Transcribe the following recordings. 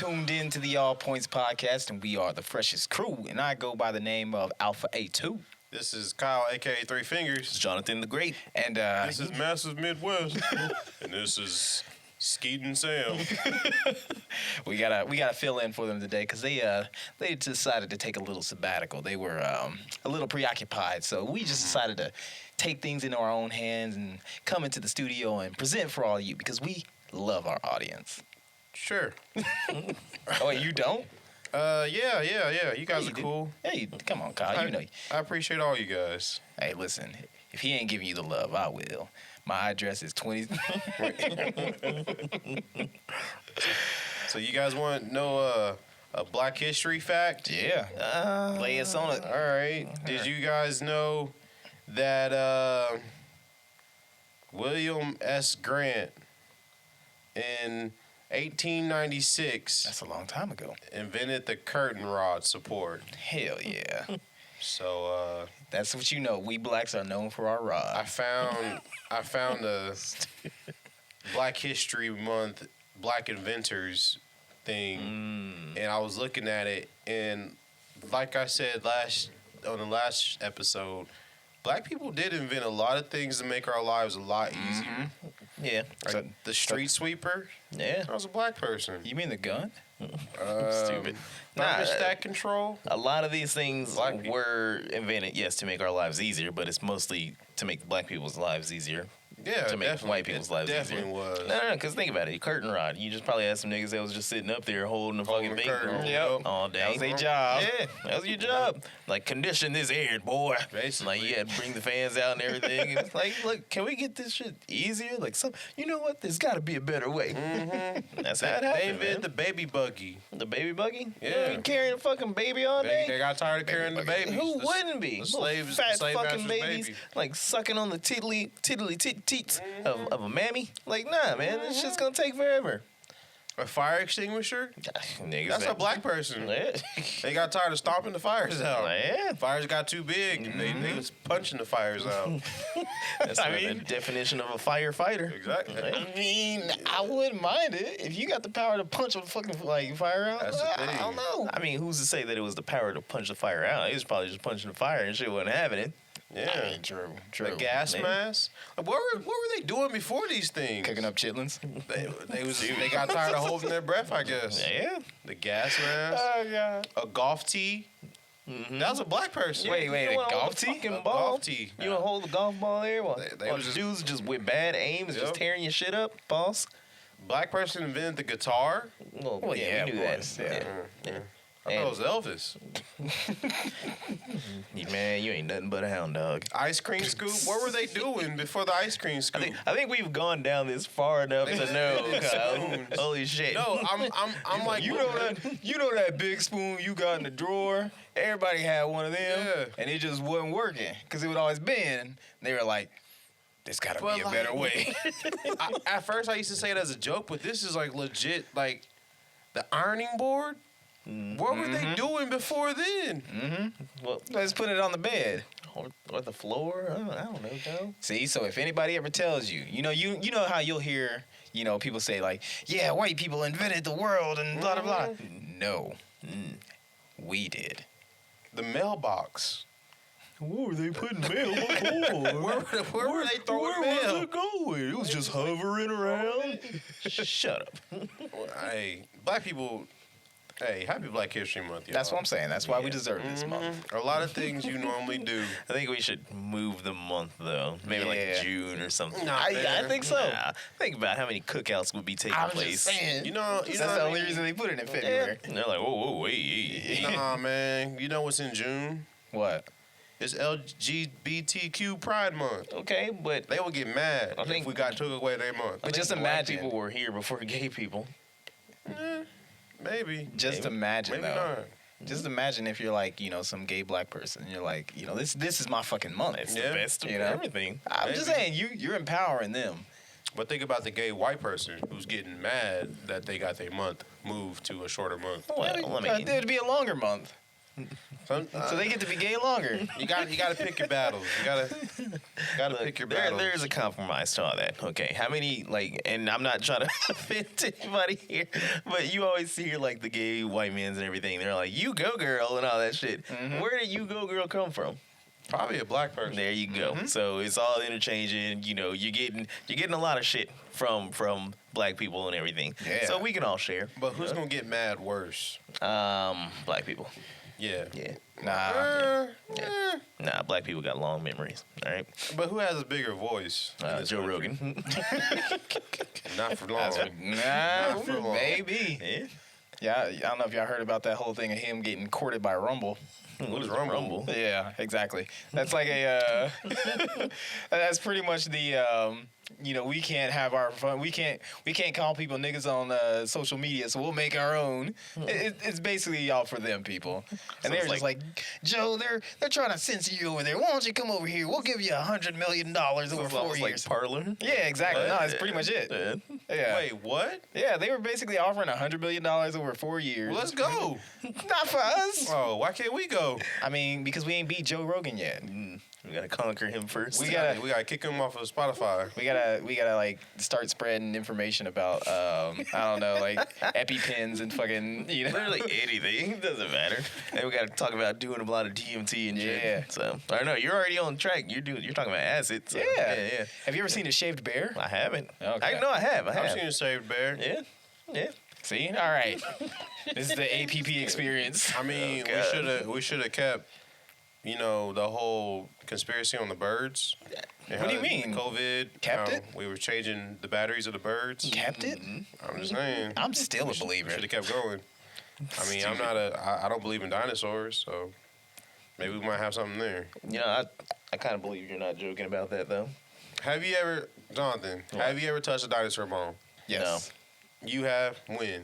tuned in to the All Points Podcast, and we are the freshest crew, and I go by the name of Alpha A2. This is Kyle, a.k.a. Three Fingers. Jonathan the Great. And this is Massive Midwest. And this is Skeet and Sam. we gotta fill in for them today because they decided to take a little sabbatical. They were a little preoccupied, so we just decided to take things into our own hands and come into the studio and present for all of you because we love our audience. Sure. Oh, wait, you don't? Yeah. You guys are cool. Hey, come on, Kyle. You know. I appreciate all you guys. Hey, listen. If he ain't giving you the love, I will. My address is 20. So you guys want to know a Black History fact? Yeah. Lay us on it. All right. Did you guys know that William S. Grant in 1896 That's a long time ago. invented the curtain rod support? Hell yeah. So That's what you know. We blacks are known for our rod. I found a Black History Month Black Inventors thing, and I was looking at it, and like I said on the last episode, Black people did invent a lot of things to make our lives a lot easier. Yeah. Like the street sweeper, Yeah. I was a Black person. You mean the gun? Stupid. Thermostat control. A lot of these things Black people. were invented, yes, to make our lives easier, but it's mostly to make black people's lives easier. Yeah, To make definitely. white people's lives definitely easier. was. No, because think about it. Curtain rod. You just probably had some niggas that was just sitting up there holding the Holding fucking the big curtain. Yep. all day. That was their job. Yeah, that was your job. Like, condition this air, boy. Basically. Like, you had to bring the fans out and everything. And it's like, look, can we get this shit easier? Like, you know what? There's got to be a better way. That's how it They happened, invented man. the baby buggy. The baby buggy? Yeah. You carrying a fucking baby all day? They got tired of carrying the babies. Who The- wouldn't be? The Little slaves, fat slave fucking masters' babies, baby. like sucking on the tiddly teats of a mammy. Like, nah, man, this shit's gonna take forever. A fire extinguisher? Niggas That's a Black person. Yeah. They got tired of stomping the fires out. Yeah. Fires got too big, and they was punching the fires out. That's the definition of a firefighter. Exactly. I mean, I wouldn't mind it if you got the power to punch a fucking fire out. That's the I thing. don't know. I mean, who's to say that it was the power to punch the fire out? He was probably just punching the fire and shit wasn't having it. Yeah. I mean, true. The gas Man. mask. What were they doing before these things? Cooking up chitlins. They got tired of holding their breath, I guess. Yeah. The gas mask. Oh god. A golf tee. That was a Black person. Wait, You a wanna hold golf the tee? fucking A ball? golf tee. You don't hold the golf ball there while, They while was just- dudes just with bad aim is Yep. just tearing your shit up, boss. Black person invented the guitar. Well, yeah, we of knew course, that. yeah. I thought it was Elvis. Man, you ain't nothing but a hound dog. Ice cream scoop. What were they doing before the ice cream scoop? I think we've gone down this far enough to know, Kyle. Spoons. Holy shit. No, I'm like You know that big spoon you got in the drawer? Everybody had one of them, Yeah. and it just wasn't working because it would always bend. They were like, "There's got to But be a like- better way." at first I used to say it as a joke, but this is like legit. Like the ironing board. What were they doing before then? Well, Let's put it on the bed. or the floor? I don't know, Joe. See, so if anybody ever tells you, you know how you'll hear, people say like, "Yeah, white people invented the world and blah blah blah." No, we did. The mailbox. Where were they putting mail before? Where were they throwing mail? going? It was just hovering around. Shut up. Hey, Black people. Hey, happy Black History Month, y'all. That's what I'm saying. That's why we deserve this month. A lot of things you normally do. I think we should move the month, though. Maybe like Yeah. June or something. Nah, I man. think so. Nah, think about how many cookouts would be taking place. You know That's what the I only mean? reason they put it in Yeah. February. And they're like, whoa, wait. Nah, man. You know what's in June? What? It's LGBTQ Pride Month. Okay, but They would get mad I think- if we got took away their month. But I just think black imagine. people were here before gay people. Maybe. Just Maybe. imagine Maybe though. not. Just imagine if you're like, some gay black person. And you're like, this is my fucking month. It's Yeah. the best of You know? everything. I'm just saying, you're empowering them. But think about the gay white person who's getting mad that they got their month moved to a shorter month. Well, I mean, It'd be a longer month. So they get to be gay longer. You got to pick your battles. You got to pick your battles. There's a compromise to all that. Okay, how many and I'm not trying to offend anybody here, but you always hear like the gay white men's and everything. They're like, "You go, girl," and all that shit. Where did "you go, girl" come from? Probably a black person. There you go. So it's all interchanging. You know, you're getting a lot of shit from black people and everything. Yeah. So we can all share. But who's gonna get mad worse? Black people. Yeah. Yeah. Nah. Nah, black people got long memories. All right. But who has a bigger voice? in this Joe country? Rogan. Not for long. Nah, for long. maybe. Yeah. Yeah, I don't know if y'all heard about that whole thing of him getting courted by Rumble. What is Rumble? Yeah, exactly. That's like a. That's pretty much the. We can't have our fun. We can't call people niggas on social media, so we'll make our own. It's basically y'all for them people, and they're just like, Joe, they're trying to censor you over there. Why don't you come over here? We'll give you $100 million over 4 years. Like Parlor. Yeah, exactly. No, that's pretty much it. Yeah. Wait, what? Yeah, they were basically offering $100 million over 4 years. Well, let's go. Not for us. Oh, why can't we go? I mean, because we ain't beat Joe Rogan yet. We gotta conquer him first. We gotta kick him off of Spotify. We gotta like start spreading information about I don't know, like EpiPens and fucking literally anything. It doesn't matter. And we gotta talk about doing a lot of DMT and shit. Yeah. So I don't know. You're already on track. You're talking about acid. So, yeah. Have you ever seen a shaved bear? I haven't. Okay. I know I have. I've seen a saved bear. Yeah. Yeah. See, all right. This is the APP experience. I mean, Oh, we should have kept, the whole conspiracy on the birds. What do you mean? COVID. Kept it? We were changing the batteries of the birds. Kept it? I'm just saying. I'm still a believer. Should have kept going. I mean, I don't believe in dinosaurs, so maybe we might have something there. I kind of believe you're not joking about that though. Have you ever, Jonathan? What? Have you ever touched a dinosaur bone? Yes. You have. When?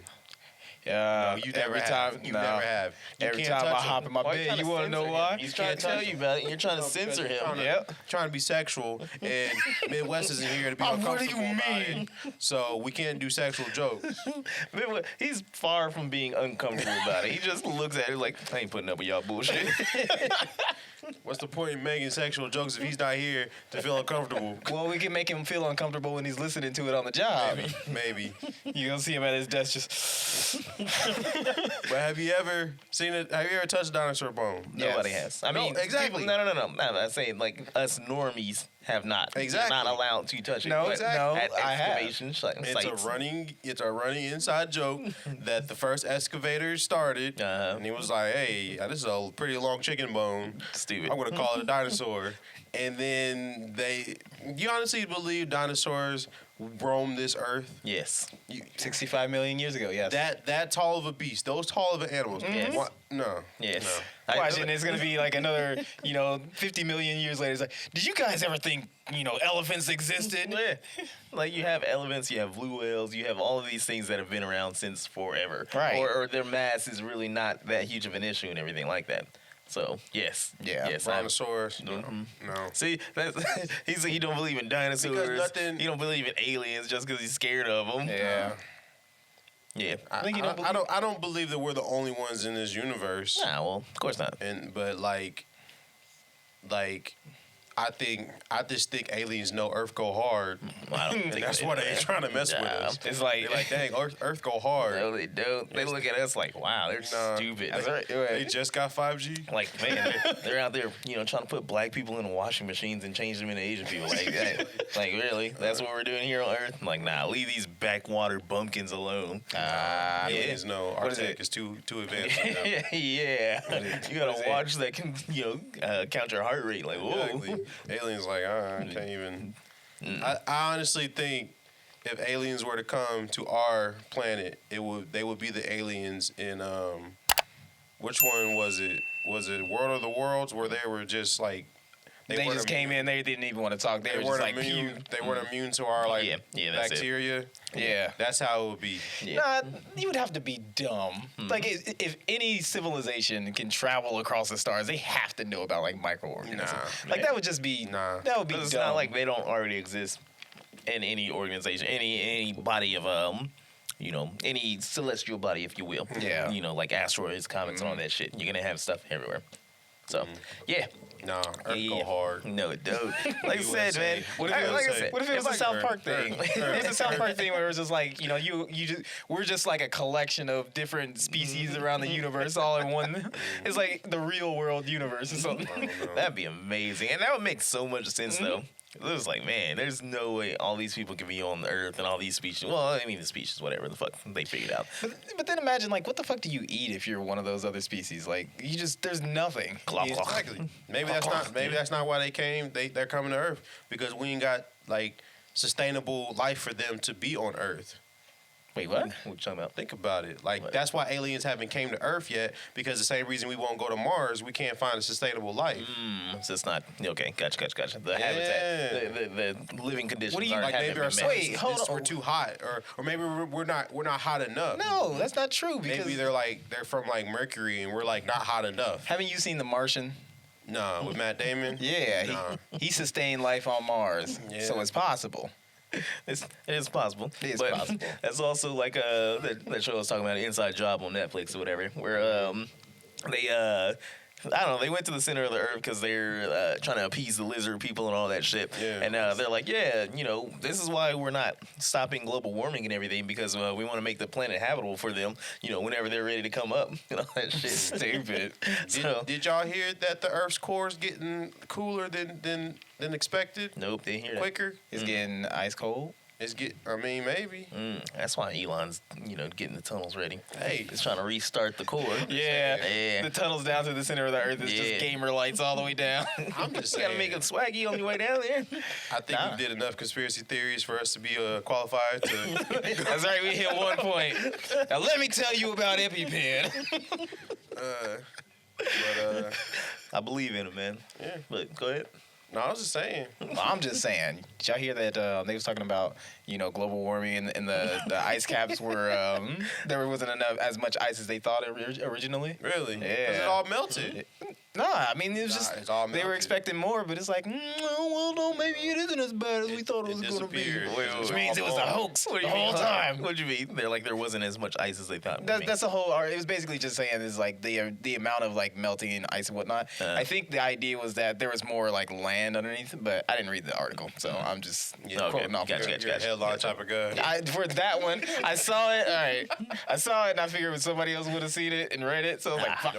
Yeah. You never every have. time. You no. never have. You Every can't time I touch hop them. in my Why you bed, trying you to want to know censor why? him? He's trying to can't tell touch you about it. And you're trying to censor him. Yep. Trying to be sexual, and Midwest isn't here to be What do uncomfortable you about mean? it. So we can't do sexual jokes. He's far from being uncomfortable about it. He just looks at it like, I ain't putting up with y'all bullshit. What's the point in making sexual jokes if he's not here to feel uncomfortable? Well, we can make him feel uncomfortable when he's listening to it on the job. Maybe. You're going to see him at his desk just... But have you ever seen it? Have you ever touched a dinosaur bone? Nobody Yes. has. I mean, exactly. No. I'm saying like us normies have not. Exactly. We're not allowed to touch it. No, but exactly. No, at I have. excavation sites. It's a running inside joke that the first excavator started, and he was like, "Hey, this is a pretty long chicken bone. Stupid. I'm gonna call it a dinosaur." And then you honestly believe dinosaurs roam this earth? Yes. 65 million years ago, yes. That tall of a beast, those tall of an animals. Yes. What? No. Yes. No. Watch, and it's going to be like another, 50 million years later. It's like, did you guys ever think, elephants existed? Yeah. Like you have elephants, you have blue whales, you have all of these things that have been around since forever. Right. Or their mass is really not that huge of an issue and everything like that. So yes. Yeah. Yes. Brontosaurus. No. See, he don't believe in dinosaurs. He don't believe in aliens just because he's scared of them. Yeah. Yeah. I don't believe that we're the only ones in this universe. Nah, well, of course not. But I just think aliens know Earth go hard. I don't And think that's they why do they that. trying to mess with us. It's like, They're like, dang, Earth go hard. No, they don't. They look at us like, wow, they're Nah. stupid. That's right. They just got 5G. Like, man, they're out there, trying to put black people in washing machines and change them into Asian people. Like, that. Like, really? That's what we're doing here on Earth? Like, nah, leave these backwater bumpkins alone. Aliens know our tech is too advanced. for them. Yeah. You gotta watch that can, count your heart rate. Like, whoa. Exactly. Aliens like, I can't even. I honestly think if aliens were to come to our planet, they would be the aliens in which one was it? Was it World of the Worlds where they were just like they just came in, they didn't even want to talk. They were just like, immune. They weren't immune to our like Yeah, that's bacteria. Yeah. That's how it would be. Yeah. Nah, you would have to be dumb. Like, if any civilization can travel across the stars, they have to know about, like, microorganisms. Nah. Like, that would just be, that would be It's dumb. not like they don't already exist in any organization, any body of any celestial body, if you will. Yeah. Like asteroids, comets, and all that shit. You're gonna have stuff everywhere. So, yeah. Nah, Earth go hard. No, it don't. Like I said, man. What if it was a South Park thing? It was a South Park thing where it was just like, we're just like a collection of different species around the universe all in one. It's like the real world universe or something. That'd be amazing. And that would make so much sense, though. It was like, man, there's no way all these people can be on the Earth and all these species. Well, I mean, the species, whatever the fuck they figured out. But then imagine, like, what the fuck do you eat if you're one of those other species? Like, there's nothing. Exactly. Maybe that's not why they came. They're coming to Earth because we ain't got like sustainable life for them to be on Earth. Wait, what? What you talking about? Think about it. Like, What? that's why aliens haven't came to Earth yet, because the same reason we won't go to Mars, we can't find a sustainable life. So it's not okay. Gotcha. The habitat, the living conditions. What do you- aren't Like having maybe our been met. Wait, hold on. we're too hot, or maybe we're not hot enough. No, that's not true. Because Maybe they're from like Mercury and we're like not hot enough. haven't you seen The Martian? Nah, with Matt Damon. Yeah, Nah. he sustained life on Mars, Yeah. so it's possible. It is possible. It is but possible. That's also like that show I was talking about, Inside Job on Netflix or whatever, where they I don't know, they went to the center of the earth because they're trying to appease the lizard people and all that shit. Yeah. And they're like, yeah, this is why we're not stopping global warming and everything, because we want to make the planet habitable for them, whenever they're ready to come up. That shit's stupid. Did y'all hear that the Earth's core is getting cooler than expected? Nope, they hear that. Quicker? It's getting ice cold. Maybe. That's why Elon's, getting the tunnels ready. Hey. He's trying to restart the core. Yeah. The tunnels down to the center of the earth is Yeah. just gamer lights all the way down. I'm just You saying. gotta make it swaggy on your way down there. I think we did enough conspiracy theories for us to be qualified to. That's right, we hit one point. Now let me tell you about EpiPen. I believe in it, man. Yeah. But go ahead. No, I was just saying. I'm just saying. Did y'all hear that they was talking about, global warming and the ice caps were there wasn't as much ice as they thought originally? Really? Yeah. 'Cause it all melted. Nah, I mean it was just it's all they were melted. expecting more, but it's like, no, maybe it isn't as bad as we thought it was going to be. disappeared. Which means it was a hoax What do the you mean? whole time. What do you mean? They're like there wasn't as much ice as they thought. That's the whole. It was basically just saying is like the amount of like melting ice and whatnot. I think the idea was that there was more like land underneath, but I didn't read the article, so I'm just quoting off. Gotcha, You're a headline type of guy. For that one, I saw it. All right, I saw it, and I figured somebody else would have seen it and read it. So I was like, fuck.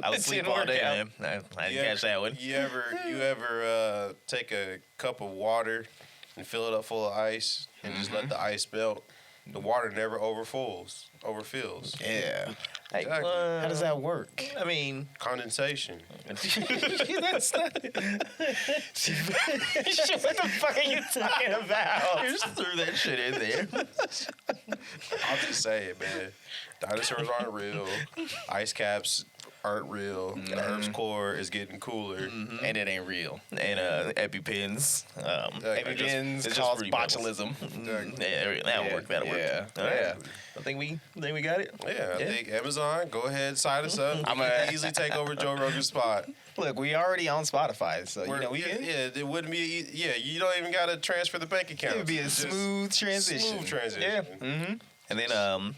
I was It asleep didn't all work day, out. man. I didn't catch that one. You ever take a cup of water and fill it up full of ice and just let the ice melt? The water never overfills. Yeah. Hey, Exactly. How does that work? I mean, Condensation. that's not. What the fuck are you talking about? You just threw that shit in there. I'll just say it, man. Dinosaurs aren't real. Ice caps aren't real. The Earth's core is getting cooler. And it ain't real. And EpiPens. EpiPens it's cause just botulism. Yeah, that'll work. That'll work. Yeah. All right. Yeah. I think we got it. Yeah, I think Amazon, go ahead, sign us up. I'm gonna easily take over Joe Rogan's spot. Look, we already on Spotify, so we can. It wouldn't be. You don't even gotta transfer the bank account. It would be a It's just smooth transition. Smooth transition. Yeah. Mm-hmm. And then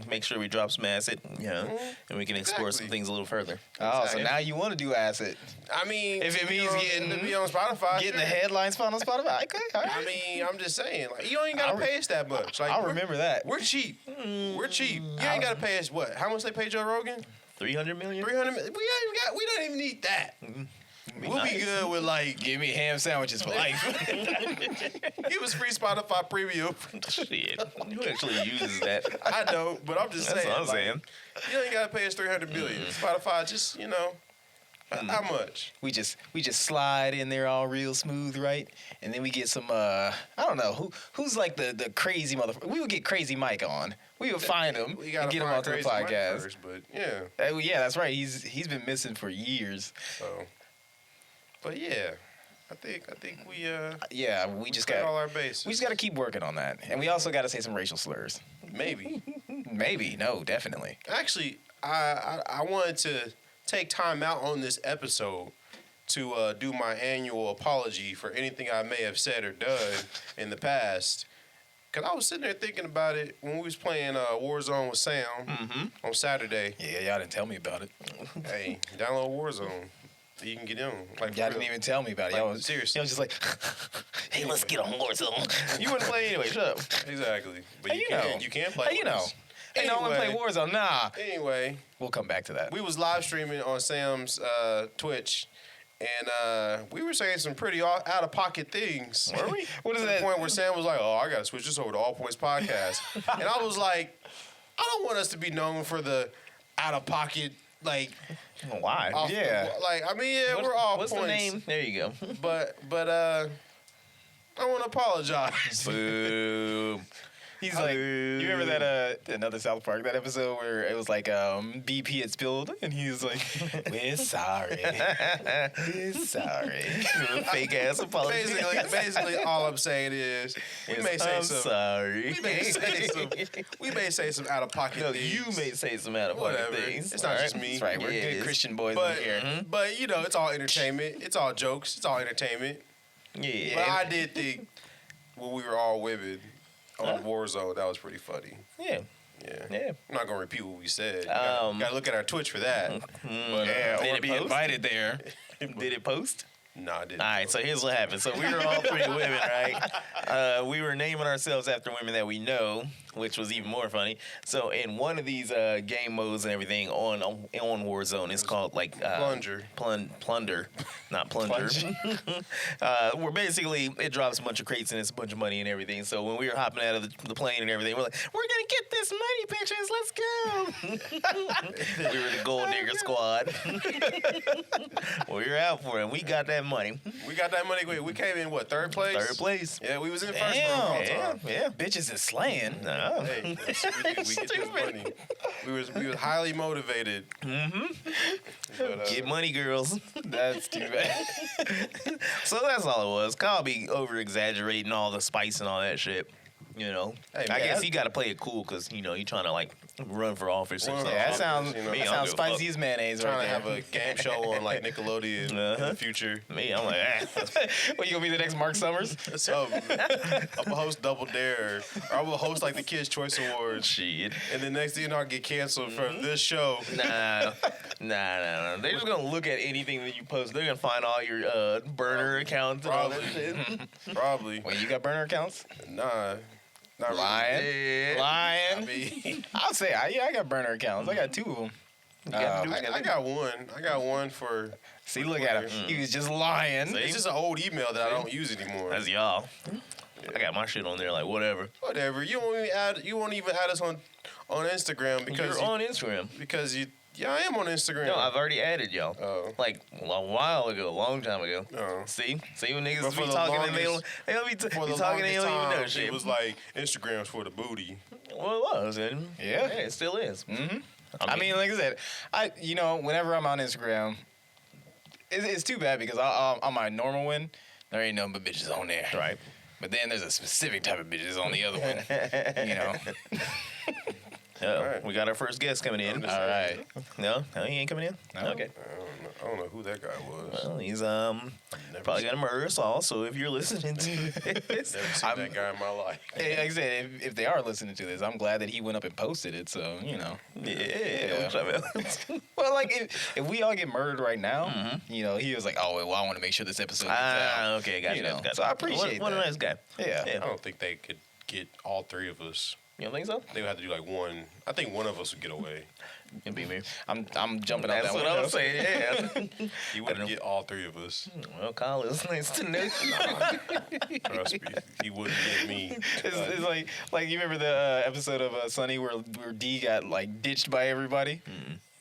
make sure we drop some acid, and we can explore some Exactly. things a little further. Oh, so Exactly. now you want to do acid? I mean, If it means getting- to be on Spotify, Getting the sure. headlines found on Spotify? Okay, all right. I mean, I'm just saying, like, you don't even gotta pay us that much. Like, I'll remember that. We're cheap. We're cheap. You ain't gotta pay us what? How much they pay Joe Rogan? 300 million. 300. We don't even need that. We'll be good with like Give me ham sandwiches for life. give us free Spotify premium. Shit, who actually uses that? I know, but I'm just That's saying. what I'm like, saying. You ain't gotta pay us 300 million. Spotify, just how much? we just slide in there all real smooth, right? And then we get some I don't know who's like the crazy motherfucker. We would get Crazy Mike on. We would find him We and gotta get him find onto the Crazy Mike podcast. first, but yeah. Yeah, that's right. He's been missing for years. So, but yeah, I think we Yeah, we just covered got all our bases. we just got to keep working on that, and we also got to say some racial slurs. maybe. Maybe, no, definitely. Actually, I wanted to take time out on this episode to do my annual apology for anything I may have said or done in the past. Cause I was sitting there thinking about it when we was playing Warzone with Sam on Saturday. Yeah, y'all didn't tell me about it. Hey, download Warzone. You can get in. Like, Y'all didn't even tell me about it. Like, Y'all was seriously. Y'all was just like, hey, let's get on Warzone. You wouldn't play anyway. Shut up. Exactly. But Hey, you can. You can play. Hey, you with know. us. Hey, no, I'm gonna play Warzone. Nah. Anyway, We'll come back to that. we was live streaming on Sam's Twitch, and we were saying some pretty out of pocket things. Were we? What is To that? the point where Sam was like, "Oh, I gotta switch this over to All Points Podcast," and I was like, "I don't want us to be known for the out of pocket like." Why? Off Yeah. like I mean, yeah, we're all What's points. the name? There you go. But I want to apologize. Boom. He's like, you remember that another South Park, that episode where it was like BP had spilled and he was like, we're sorry. We're sorry. Fake ass apology. Basically, all I'm saying is we may say I'm some. sorry. We may say some out of pocket No, things. you may say some out of pocket Whatever. things. It's not All just me. That's right. We're Yeah, it good is. Christian boys But in here. but you know, it's all entertainment. It's all jokes. It's all entertainment. Yeah. But I did think when we were all women on Warzone, that was pretty funny. Yeah. Yeah. Yeah. I'm not gonna repeat what we said. You Um, gotta look at our Twitch for that. But, Yeah, Did or it be post? invited there. Did it post? no, I didn't. All right, so here's what happened. So we were all three women, right? We were naming ourselves after women that we know, which was even more funny. So in one of these game modes and everything on Warzone, it's called like Plunger. Plunder, not plunger. Where basically it drops a bunch of crates and it's a bunch of money and everything. So when we were hopping out of the plane and everything, we're like, we're gonna get this money, bitches. Let's go. We were the gold digger squad. We were out for it. We got that money. We got that money. We came in what, third place? Third place. Yeah, we was in first for a Damn. long Yeah, time. yeah. Bitches is slaying. No. Hey, we get this money. We was highly motivated. But, Get money, girls. That's too bad. So that's all it was. Kyle be over exaggerating all the spice and all that shit. You know, Hey, I man, guess you got to play it cool because you know you're trying to like run for office or Run something. for Yeah, that office, sounds, you know. Me, that I don't sounds give a fuck. spicy as mayonnaise trying right to there. have a game show on like Nickelodeon in the future. Me, I'm like, What, you gonna be the next Mark Summers? So I'm gonna host Double Dare, or I'm gonna host like the Kids Choice Awards, shit. and the next thing you know, I get canceled from this show. Nah. They're just gonna look at anything that you post. They're gonna find all your burner accounts and all that Probably. shit. Probably. Wait, you got burner accounts? Nah. Not Lying. Yeah. Lying. I mean, I'll say, I got burner accounts. I got two of them. I got one. I got one for. See, look at him. He was just lying. See? It's just an old email that I don't use anymore. That's y'all. I got my shit on there like whatever. Whatever. You won't even add us on Instagram because You're on Instagram. Yeah, I am on Instagram. No, I've already added y'all. Oh. Like a while ago, a long time ago. Oh. See when niggas But for be the talking and they don't longest- be For the talking and they longest don't even know time, shit. it was like Instagram's for the booty. Well, it was. And Yeah. it still is. Mm-hmm. I mean, like I said, whenever I'm on Instagram, it's too bad because on my normal one, there ain't nothing but bitches on there. right. But then there's a specific type of bitches on the other one. You know. Alright. We got our first guest coming in. just All right. No, he ain't coming in. No. Okay. I don't know who that guy was. Well, he's Never probably seen- gonna murder us all. So if you're listening to this, Never seen that guy in my life. Like I said, if they are listening to this, I'm glad that he went up and posted it. So yeah. Which I mean, Well, like if we all get murdered right now, he was like, oh well, I want to make sure this episode gets out. okay, gotcha. You know, gotcha. so I appreciate what a that. nice guy. Yeah. Yeah. I don't think they could get all three of us. You don't think so? They would have to do like one. I think one of us would get away. It'd be me. I'm jumping out That's that what window. I was saying. Yeah. He wouldn't get all three of us. Well, Kyle, it's nice to know. Trust me, he wouldn't get me. It's like you remember the episode of Sunny where D got like ditched by everybody.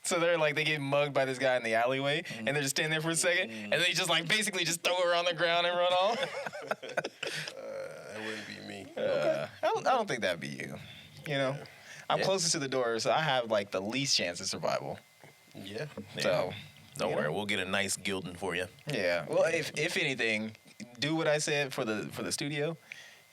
So they're like they get mugged by this guy in the alleyway, and they're just standing there for a second, and they just like basically just throw her on the ground and run off. That wouldn't be me. I don't think that'd be you. You know, I'm Yeah. closest to the door, so I have like the least chance of survival. Yeah. So Don't worry, we'll get a nice gilding for you. yeah. Well, if anything, do what I said for the studio.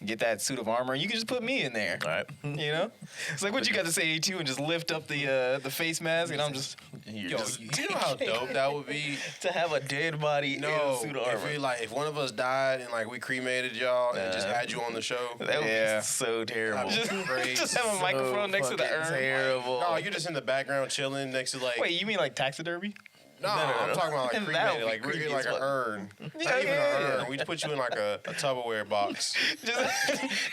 get that suit of armor. You can just put me in there. All right. You know, it's like what you got to say to and just lift up the face mask, and I'm just You're Yo, just- you know how dope that would be? to have a dead body in a No, suit of if armor. we if one of us died and like we cremated y'all and just had you on the show. That would Yeah. be so terrible. Just crazy. just have a microphone next to the fucking urn. Terrible. No, you're just in the background chilling next to like. Wait, you mean like taxidermy? no, no, I'm no. talking about like That would cremated. be Like we're creepy in like as an fuck. urn. Not Yeah, even yeah, an yeah. urn. We put you in like a Tupperware box.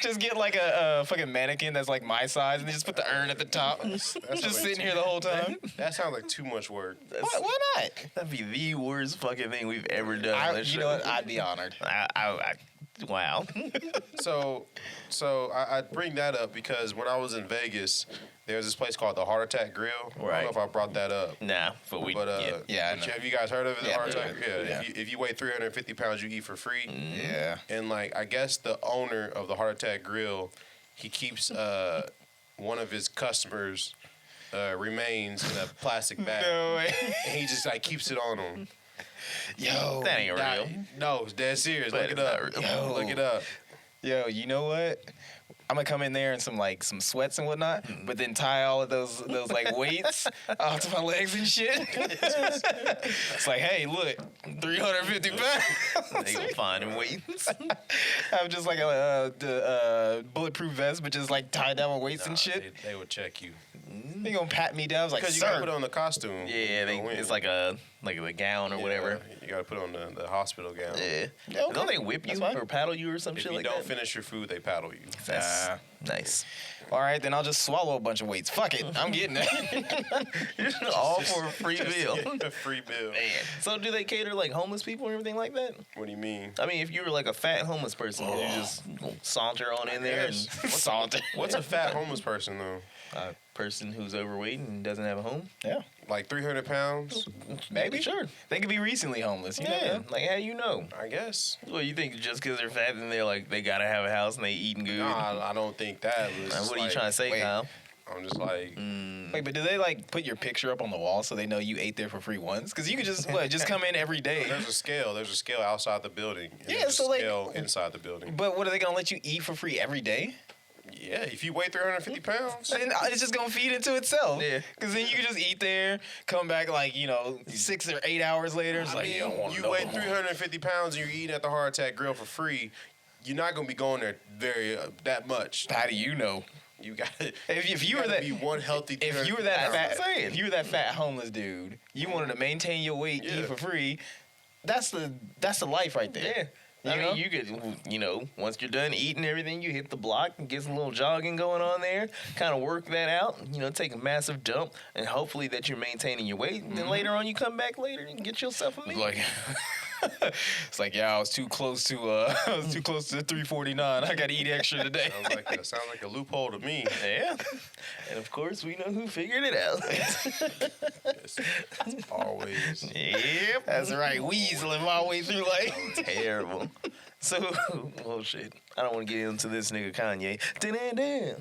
Just get like a fucking mannequin that's like my size, and then just put the urn at the top. Just sitting here the whole time. That sounds like too much work. Why not? That'd be the worst fucking thing we've ever done. on this You show. know what? I'd be honored. Wow. So I bring that up because when I was in Vegas, there's this place called the Heart Attack Grill. I don't Right. know if I brought that up. Nah, but we. But Yeah, I but know. have you guys heard of it? The Yeah, Heart yeah, Attack. yeah. If you weigh 350 pounds, you eat for free. Yeah. And like I guess the owner of the Heart Attack Grill, he keeps one of his customers' remains in a plastic bag, No way. and he just like keeps it on him. Yo. That ain't Nah, real. no, it's dead serious. But Look it it's up. not real. Yo. Look it up. Yo, you know what? I'm gonna come in there in some sweats and whatnot, but then tie all of those like weights onto my legs and shit. It's like, hey, look, 350 pounds. They gonna find him waiting. I'm just like a bulletproof vest, but just like tied down with weights and Nah, shit. They would check you They gonna pat me down. I was like, because you gotta sir. put on the costume. Yeah, to go in. it's like a gown or whatever. You gotta put on the hospital gown. Yeah. Yeah, okay. Don't they whip you That's fine. or paddle you or some If shit you like don't that? finish your food, they paddle you. That's Nah. nice. All right, then I'll just swallow a bunch of weights. Fuck it, I'm getting it. All for a free Just meal. to get a free bill. Man. So do they cater like homeless people and everything like that? What do you mean? I mean, if you were like a fat homeless person, you just saunter on in there and Yes. Saunter. What's a fat homeless person though? a person who's overweight and doesn't have a home. Yeah, Like 300 pounds? maybe. Sure. They could be recently homeless. You Yeah. know? Like how you know? I guess. Well, you think just because they're fat and they're like they gotta have a house and they eating good? No, I don't think that was. What are you like- trying to say, wait. Kyle? I'm just like, Wait, but do they like put your picture up on the wall so they know you ate there for free once? Because you could just come in every day. there's a scale. There's a scale outside the building. And Yeah, there's so, a like- scale inside the building. But what are they gonna let you eat for free every day? Yeah, if you weigh 350 pounds. And it's just gonna feed into itself. Yeah. Because then you can just eat there, come back 6 or 8 hours later. It's I like mean, you don't want you no weigh more. 350 pounds and you're eating at the Heart Attack Grill for free. You're not gonna be going there that much. How do you know? You got to. If you were that, be one healthy. if you were that 350 fat, pounds. I'm saying. if you were that fat homeless dude, you wanted to maintain your weight, Yeah. eat for free. That's the life right there. I You know? mean, you could, once you're done eating everything, you hit the block and get some little jogging going on there, kind of work that out, take a massive dump, and hopefully that you're maintaining your weight. And then later on, you come back later and get yourself a meal. Like, it's like, yeah, I was too close to 349. I got to eat extra today. Sounds like a loophole to me. Yeah. And of course, we know who figured it out. It's always. Yep. That's right, weaseling my way through life. Terrible. So, oh shit. I don't want to get into this nigga Kanye. Dun-dun-dun.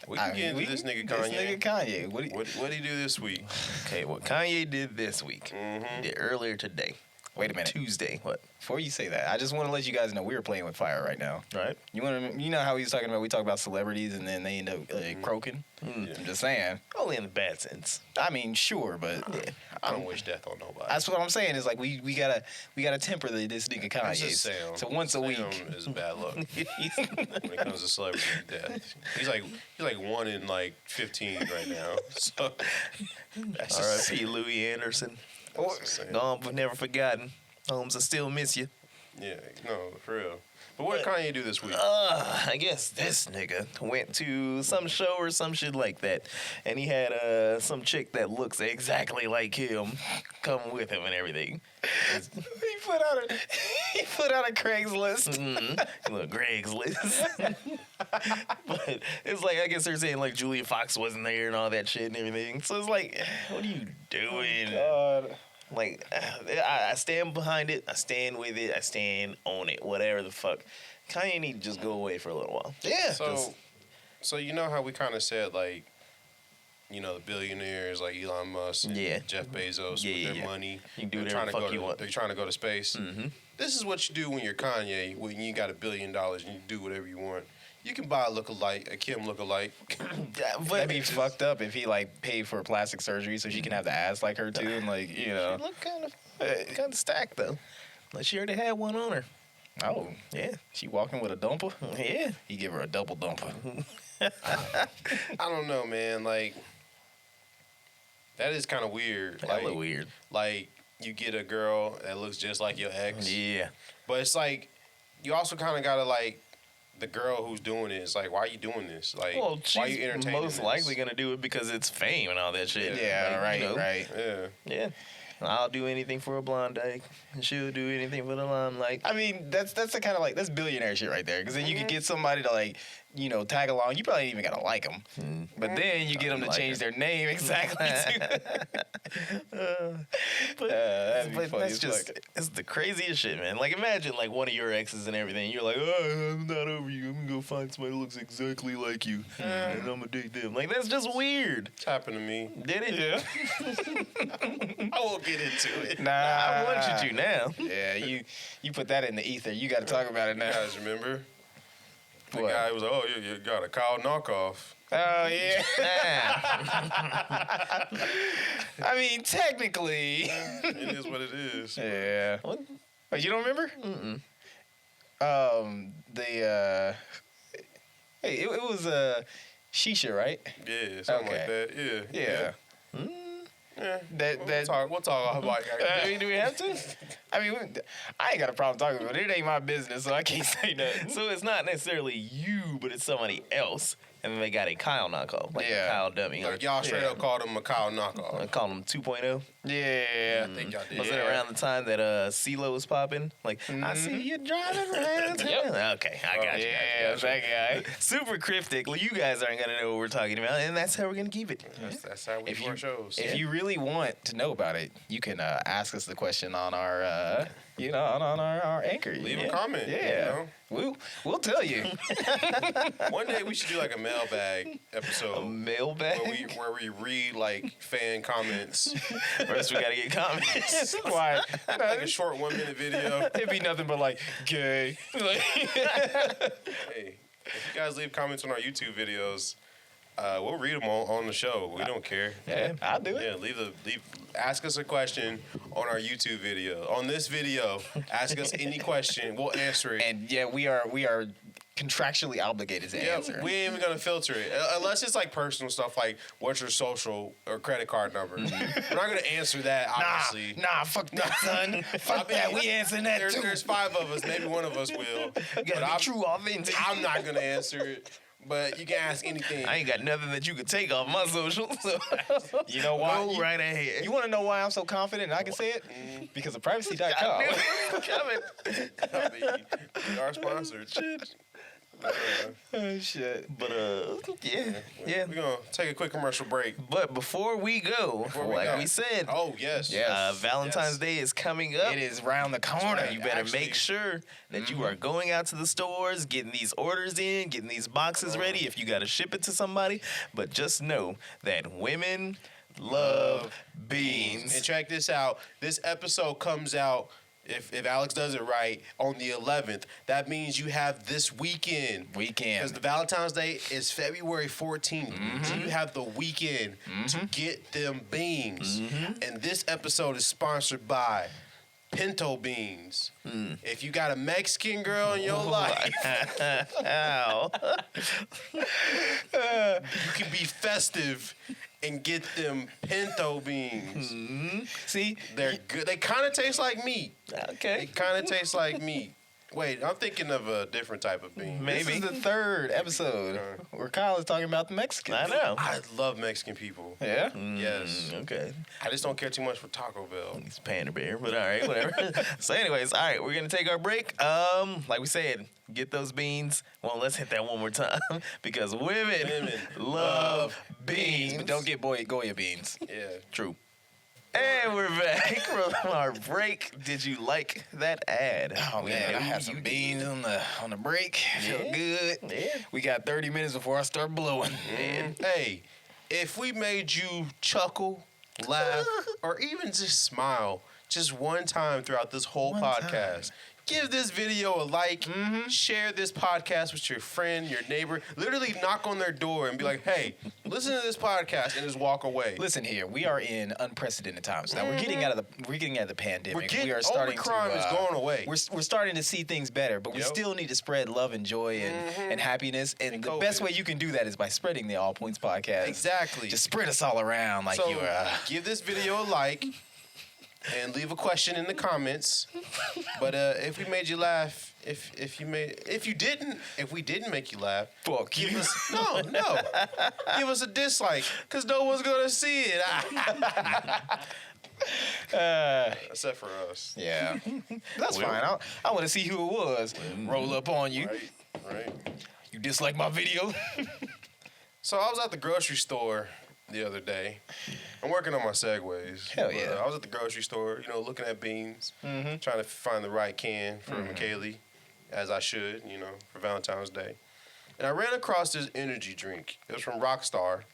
We can get into this nigga This Kanye. nigga Kanye. What? What he do this week? Okay, what Kanye did this week, he did earlier today. Wait a minute. Tuesday. What? Before you say that, I just want to let you guys know we were playing with fire right now. Right? You know how he was talking about? We talk about celebrities and then they end up croaking. I'm just saying. Only in the bad sense. I mean, sure, but I don't wish death on nobody. that's what I'm saying. Is like we gotta temper this nigga That's Kanye. just Sam. So once a week. Sam is bad luck when it comes to celebrity death. He's like 1 in 15 right now. So that's just R.I.P. Louis Anderson. Sam. Gone but never forgotten. Holmes, I still miss you. Yeah, no, for real. But what did Kanye do this week? I guess this nigga went to some show or some shit like that, and he had some chick that looks exactly like him come with him and everything. He put out a Craigslist. Look, Greg's list. But it's like, I guess they're saying like Julia Fox wasn't there and all that shit and everything. So it's like, what are you doing? God. Like, I stand behind it. I stand with it. I stand on it. Whatever the fuck. Kanye need to just go away for a little while. Yeah. So you know how we kind of said the billionaires like Elon Musk and Yeah. Jeff Bezos Yeah, with yeah, their yeah. money. You can do They're whatever the trying to fuck you want. They're trying to go to space. Mm-hmm. This is what you do when you're Kanye, when you got $1 billion and you do whatever you want. You can buy a lookalike, a Kim lookalike. That'd be fucked up if he like paid for plastic surgery so she can have the ass like her too, and like She look kind of stacked though. Like she already had one on her. Oh, Yeah. she walking with a dumper? Yeah. He give her a double dumper. I don't know, man. Like, that is kind of weird. Hella weird. Like, you get a girl that looks just like your ex. Yeah. But it's like, you also kind of got to, like, the girl who's doing it, it's like, why are you doing this? Like, Well, why are she's you entertaining most this? likely gonna do it because it's fame and all that shit. Yeah, Like, you know, right. Yeah. Yeah. I'll do anything for a blonde dyke, and she'll do anything for the limelight. I mean, that's the kind of like that's billionaire shit right there. Because then you could get somebody to like, tag along. You probably ain't even gotta like them, but then you get them to like change her. their name exactly. But, that'd be but funny that's as just fuck. it's the craziest shit, man. Like imagine like one of your exes and everything. You're like, oh, I'm not over you. I'm gonna go find somebody who looks exactly like you, and I'm gonna date them. Like that's just weird. It's happened to me. Did it? Yeah. I won't get into it. Nah, I want you to now. Yeah, you put that in the ether. You got to talk about it You now. guys remember? The What? guy was like, oh, you got a Kyle knockoff. Oh yeah. Ah. I mean, technically. It is what it is. Yeah. What? Oh, you don't remember? Mm-mm. Hey, it was Shisha, right? Yeah, something like that. Yeah. Yeah. Yeah. That We'll talk about do we have to? I mean, I ain't got a problem talking about it. It ain't my business, so I can't say nothing. So it's not necessarily you, but it's somebody else, and then they got a Kyle knockoff, like Yeah. a Kyle dummy. Like, y'all straight Yeah. up called him a Kyle knockoff. I call him 2.0. Yeah. I think y'all did. Was it around the time that CeeLo was popping? Like, I see you driving around town. Yep. Okay, I got you. Yeah, that guy. Super cryptic. Well, you guys aren't gonna know what we're talking about, and that's how we're gonna keep it. That's how we If do you- our shows. If you really want to know about it, you can ask us the question on our, on our anchor. Leave yeah. a comment. Yeah. We'll tell you. One day we should do like a mailbag episode. Mailbag. Where we read like fan comments. First, we gotta get comments. Why? Like a short 1 minute video. It'd be nothing but like gay. Like, Hey, if you guys leave comments on our YouTube videos, we'll read them on the show. We don't care. yeah, I'll do it. Yeah, ask us a question on our YouTube video. On this video, ask us any question. We'll answer it. And yeah, we are contractually obligated to Yeah, answer. we ain't even gonna filter it unless it's like personal stuff, like what's your social or credit card number. We're not gonna answer that, obviously. Nah, fuck that, son. Fuck that. We answering that too. There's 5 of us. Maybe one of us will. You gotta be true, authentic. I'm not gonna answer it. But you can ask anything. I ain't got nothing that you could take off my social, so You know why? go right ahead. You want to know why I'm so confident and I can say it? Because of privacy.com. Coming. I mean, we are sponsored. Oh, shit. But yeah. We're gonna take a quick commercial break. But before we go, we said, Oh yes. Yes. Valentine's Yes. Day is coming up. It is round the corner. right. You better Actually- make sure that you are going out to the stores, getting these orders in, getting these boxes ready if you got to ship it to somebody. But just know that women love beans. And check this out. This episode comes out, if Alex does it right, on the 11th. That means you have this weekend. Because the Valentine's Day is February 14th. So you have the weekend to get them beans. And this episode is sponsored by pinto beans. If you got a Mexican girl in your life, Ow. you can be festive and get them pinto beans. See, They're good. They kind of taste like meat. Okay. They kind of taste like meat. Wait, I'm thinking of a different type of bean. this Maybe. is the third episode where Kyle is talking about the Mexicans. I know. I love Mexican people. Yeah? Yes. Okay. I just don't care too much for Taco Bell. He's Panda Bear, but all right, whatever. So, anyways, all right, we're gonna take our break. Like we said, get those beans. Well, let's hit that one more time because women love beans. But don't get Goya beans. Yeah. True. And we're back from our break. Did you like that ad? Oh man, I had some beans on the break. Feel good. Yeah. We got 30 minutes before I start blowing. Hey, if we made you chuckle, laugh, or even just smile just one time throughout this whole podcast, give this video a like, share this podcast with your friend, your neighbor. Literally knock on their door and be like, hey, listen to this podcast, and just walk away. Listen here, we are in unprecedented times now. We're getting out of the pandemic. We are starting Omicron is going away. We're starting to see things better, but we still need to spread love and joy and happiness. And the best way you can do that is by spreading the All Points podcast. Exactly. Just spread us all around like so you are. Give this video a like and leave a question in the comments. But if we made you laugh, if we didn't make you laugh, Fuck give you. us no. Give us a dislike, because no one's gonna see it. Except for us. Yeah, that's fine. I want to see who it was. Roll up on you. Right. You dislike my video? So I was at the grocery store the other day. I'm working on my segues. Hell yeah. I was at the grocery store, looking at beans, trying to find the right can for McKaylee, as I should, for Valentine's Day. And I ran across this energy drink. It was from Rockstar,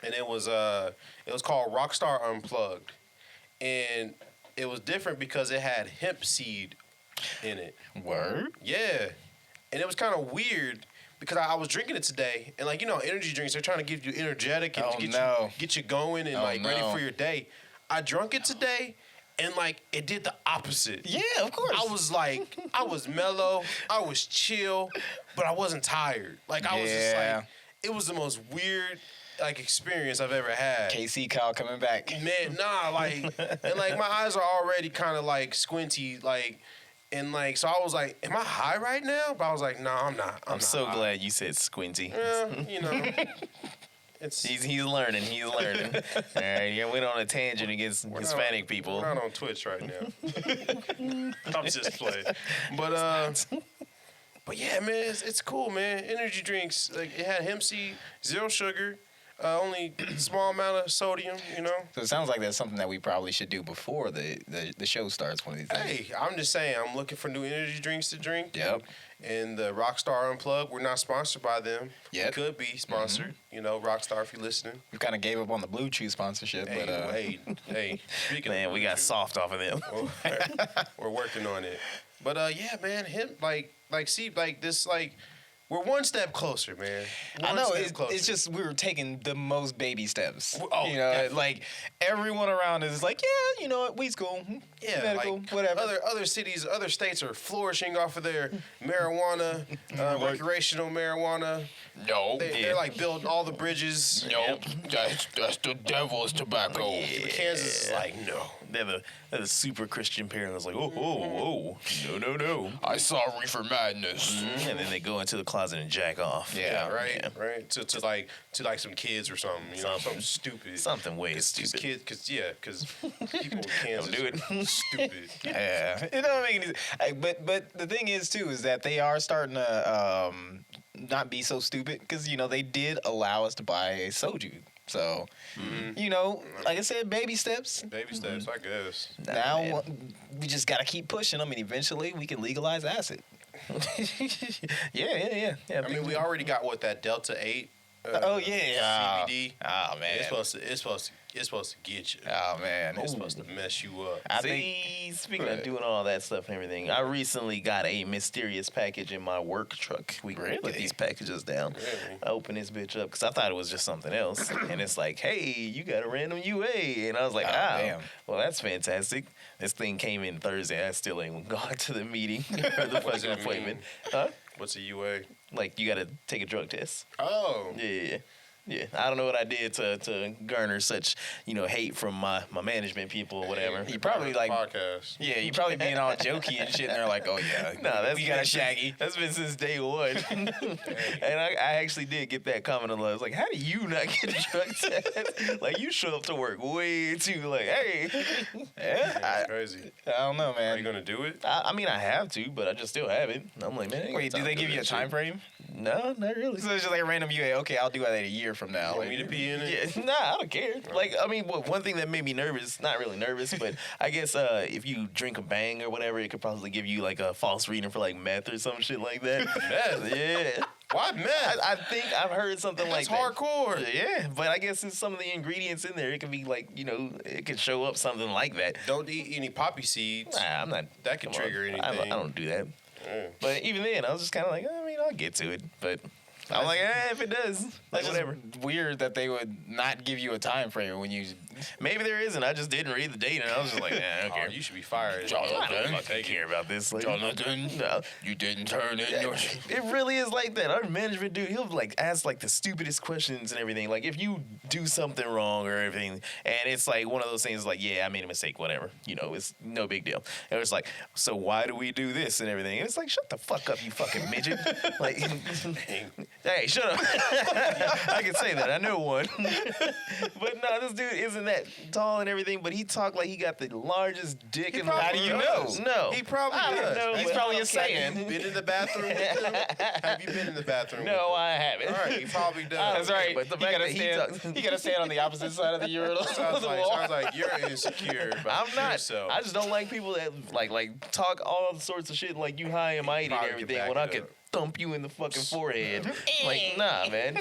and it was called Rockstar Unplugged, and it was different because it had hemp seed in it. Word? Yeah, and it was kind of weird. Because I was drinking it today, and energy drinks, they're trying to get you energetic and get you going and ready for your day. I drunk it today, and it did the opposite. Yeah, of course. I was mellow, I was chill, but I wasn't tired. I was just it was the most weird experience I've ever had. KC Kyle coming back. Man, nah, and my eyes are already kind of squinty, and so I was like, am I high right now? But I was like, no, I'm not. I'm so glad you said squinty. Yeah, it's He's learning. He's learning. All right, yeah, went on a tangent against Hispanic people. We're not on Twitch right now. I'm just playing. But yeah, man, it's cool, man. Energy drinks, it had hemp seed, 0 sugar. Only small amount of sodium, So it sounds like that's something that we probably should do before the show starts one of these days. Hey, I'm just saying, I'm looking for new energy drinks to drink. Yep. And the Rockstar Unplugged, we're not sponsored by them. Yep. We could be sponsored. Rockstar, if you're listening. We kind of gave up on the Blue Chew sponsorship, but Hey. Speaking Man, of we got soft off of them. we're working on it. But yeah, man, we're one step closer, man. I know it's just we were taking the most baby steps. Oh, definitely. Everyone around us is like, yeah, you know what, we's cool. Yeah, medical, whatever. Other cities, other states are flourishing off of their marijuana, recreational marijuana. No, they're building all the bridges. Nope, that's the devil's tobacco. Yeah. Kansas is no. They're the super Christian parents like, oh, no. I saw Reefer Madness. And then they go into the closet and jack off. Yeah, right. To some kids or something, something stupid. Something way stupid. Kids, because people in Kansas do it. are stupid. Yeah, it doesn't make any sense. But the thing is too is that they are starting to not be so stupid because they did allow us to buy a soju. So, like I said, baby steps. Baby steps, I guess. Now we just got to keep pushing them, and eventually we can legalize acid. Yeah. I mean, we already got that Delta 8. CBD. Oh man, it's supposed to get you. Oh man, It's supposed to mess you up. Speaking of doing all that stuff and everything, I recently got a mysterious package in my work truck. We put these packages down. Really? I opened this bitch up because I thought it was just something else, and it's like, hey, you got a random UA, and I was like, damn. Well, that's fantastic. This thing came in Thursday. I still ain't gone to the meeting for the fucking appointment. Huh? What's a UA? You got to take a drug test. Oh. Yeah. I don't know what I did to garner such, hate from my management people or whatever. You probably podcast. Yeah, you probably being all jokey and shit, and they're like, oh yeah, we got a Shaggy. That's been since day one. And I actually did get that comment a lot. I was like, how do you not get a drug test? You show up to work way too, hey. Yeah, that's crazy. I don't know, man. Are you gonna do it? I mean, I have to, but I just still haven't. I'm like, man. Wait, do they give you a time frame? No, not really. So it's just like a random UA. Okay, I'll do that a year from now. You want me to be in it? Yeah, nah, I don't care. One thing that made me nervous, not really nervous, but I guess if you drink a bang or whatever, it could probably give you a false reading for meth or some shit like that. Meth? Yeah. Why meth? I think I've heard something like That's that. hardcore. Yeah, but I guess it's some of the ingredients in there. It could be like, it could show up something like that. Don't eat any poppy seeds. Nah, I'm not. That could come on. trigger I anything. don't do that. Mm. But even then, I was just kind of like, I'll get to it. But I'm like, if it does, like It's whatever. just weird that they would not give you a time frame when you. Maybe there isn't. I just didn't read the date, and I was just like, I don't care. You should be fired. I don't fucking care about this. Like, Jonathan, no. you didn't turn in your. It really is like that. Our management dude, he'll like ask like the stupidest questions and everything. Like if you do something wrong or everything, and it's like one of those things like, yeah, I made a mistake, whatever. It's no big deal. And it's like, so why do we do this and everything? And it's like, shut the fuck up, you fucking midget. Like, hey, shut up. I can say that. I know one. But no, this dude isn't that tall and everything, but he talked like he got the largest dick in the How do you know? No. He probably I don't does. know, He's but- probably a Have Saiyan. you been in the bathroom with him? Have you been in the bathroom No, with I haven't. him? All right, he probably does. That's right. But the He fact gotta that he stand. talks- He gotta stand on the opposite side of the urinal. Sounds like you're insecure about I'm not. yourself. I just don't like people that like talk all sorts of shit like you high and mighty and Probably everything can when back I it could up. thump you in the fucking forehead. Like, nah, man.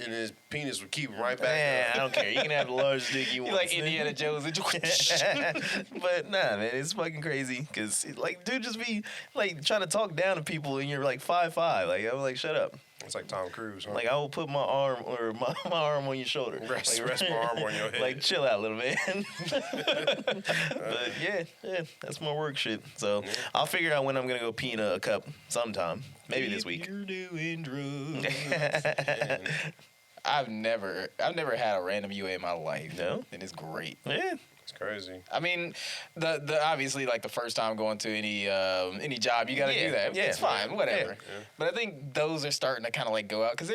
and his penis would keep him right back Man, I up. don't care. You can have the largest dick you You want. like Indiana Jones. But nah, man, it's fucking crazy. Cause like, dude, just be like trying to talk down to people, and you're like 5'5". Like I'm like, shut up. It's like Tom Cruise, huh? Like I will put my arm or my arm on your shoulder. Rest Like, my arm on your head. Like chill out, little man. But yeah, that's my work shit. So I'll figure out when I'm gonna go pee in a cup sometime. Maybe this week. You're doing drugs. I've never had a random UA in my life. No? And it's great. Yeah. It's crazy. I mean, the obviously like the first time going to any job, you got to Yeah, do that. yeah, It's fine, whatever. yeah. But I think those are starting to kind of like go out because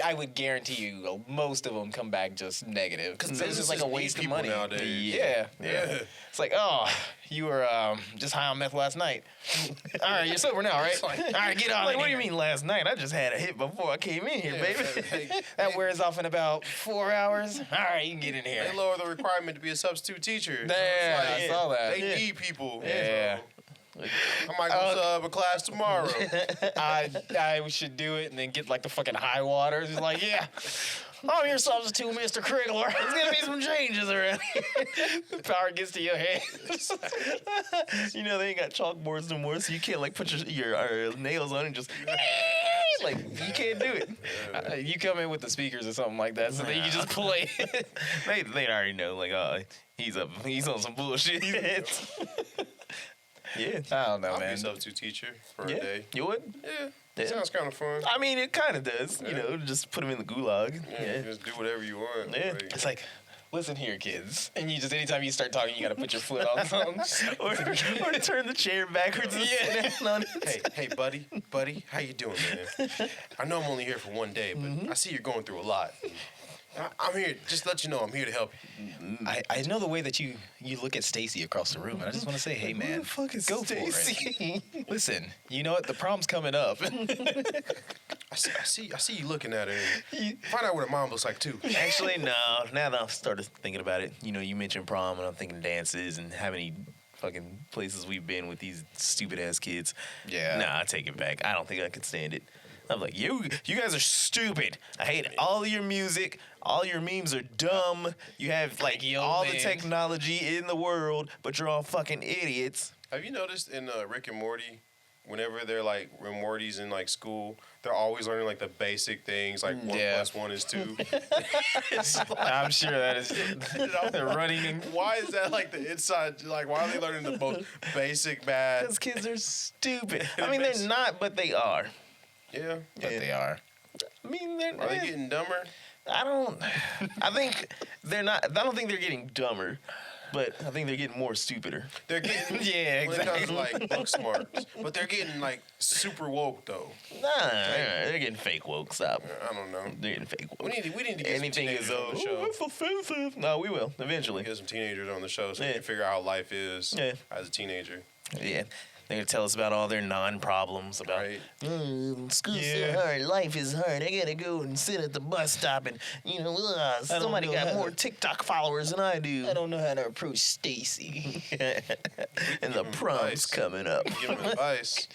I would guarantee you most of them come back just negative because it's just like a waste of people money. nowadays. Yeah. Yeah. It's like, oh, you were just high on meth last night. All right, you're sober now, right? All right, get on. Like, in what do you here. mean last night? I just had a hit before I came in here, baby. That wears off in about 4 hours. All right, you can get in here. They lower the requirement to be a substitute teacher. So Yeah, it's I saw that. They Yeah. need people. Yeah. So I might go sub a class tomorrow. I should do it and then get like the fucking high waters. He's like, yeah, I'm your substitute, Mr. Criggler. There's gonna be some changes around here. The power gets to your head. They ain't got chalkboards no more, so you can't like put your nails on and just like you can't do it. You come in with the speakers or something like that, so then you can just play. They already know like he's on some bullshit. Yeah. I don't know, I'll be a man. substitute teacher for a Yeah. day. You would? Yeah. Yeah. Sounds kind of fun. I mean, it kind of does. Just put him in the gulag. Yeah. Just do whatever you want. Yeah. Like, It's like, listen here, kids, and you just anytime you start talking, you gotta put your foot on something. or turn the chair backwards and sit down on it. hey, buddy, how you doing, man? I know I'm only here for one day, but I see you're going through a lot. I'm here. Just let you know, I'm here to help you. I know the way that you look at Stacy across the room, and I just want to say, hey, man, Who the fuck is go for Stacy? it. Listen, you know what? The prom's coming up. I see you looking at her. And find out what her mom looks like too. Actually, no. Now that I've started thinking about it, you mentioned prom, and I'm thinking dances and how many fucking places we've been with these stupid ass kids. Yeah. Nah, I take it back. I don't think I could stand it. I'm like, you guys are stupid. I hate all your music. All your memes are dumb. You have like Cranky old all the man. technology in the world, but you're all fucking idiots. Have you noticed in Rick and Morty, whenever they're like when Morty's in like school, they're always learning like the basic things, like 1 Yeah. + 1 is 2. I'm sure that is they're running. And, Why is that like the inside? Like, why are they learning the most basic math? Those kids are stupid. It I mean, makes- they're not, but they are. Yeah. but they are. I mean, they're. Are they getting dumber? I think they're not. I don't think they're getting dumber, but I think they're getting more stupider. They're getting Yeah, when it comes to exactly. like book smarts, but they're getting like super woke though. Nah, they're getting fake woke. Stop. I don't know. They're getting fake woke. We need to get Anything some is teenagers on the oh, show. that's offensive. No, we will eventually. Get some teenagers on the show so we Yeah. can figure out how life is Yeah. as a teenager. Yeah. They're gonna tell us about all their non-problems about Right. school's Yeah. so hard, life is hard. I gotta go and sit at the bus stop, and somebody know got how more to- TikTok followers than I do. I don't know how to approach Stacy. And the prom's advice. coming up. Give him advice.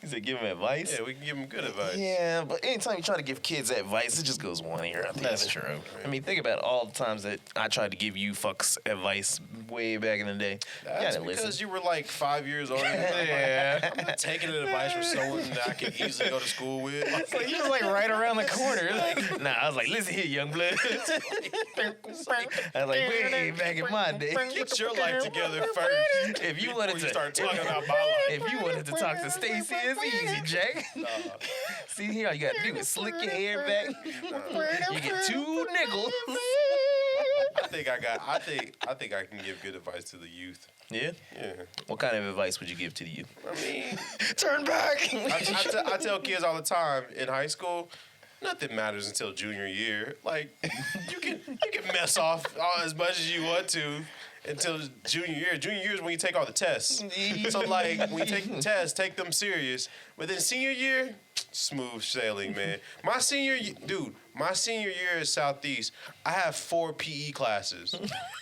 He said, "Give him advice." Yeah, we can give him good advice. Yeah, but anytime you try to give kids advice, it just goes one ear out the That's other. true. I mean, think about all the times that I tried to give you fucks advice way back in the day. That's you gotta because listen. you were like 5 years old. Yeah. I'm not taking advice from someone that I can easily go to school with. It's like you was like right around the corner. Like, Nah, I was like, listen here, young blood. I was like, way back in my day. Get your life together first. If you Before wanted you to start talking about my life. if you wanted to talk to Stacy, it's easy, Jack. See here, all you gotta do is slick your hair back. You get 2 nickels. I think I can give good advice to the youth. Yeah. Yeah. What kind of advice would you give to the youth? I mean, turn back. I tell kids all the time in high school, nothing matters until junior year. Like you can mess off as much as you want to until junior year. Junior year is when you take all the tests. So like when you take the tests, take them serious. But then senior year, smooth sailing, man. My senior year at Southeast, I have 4 PE classes.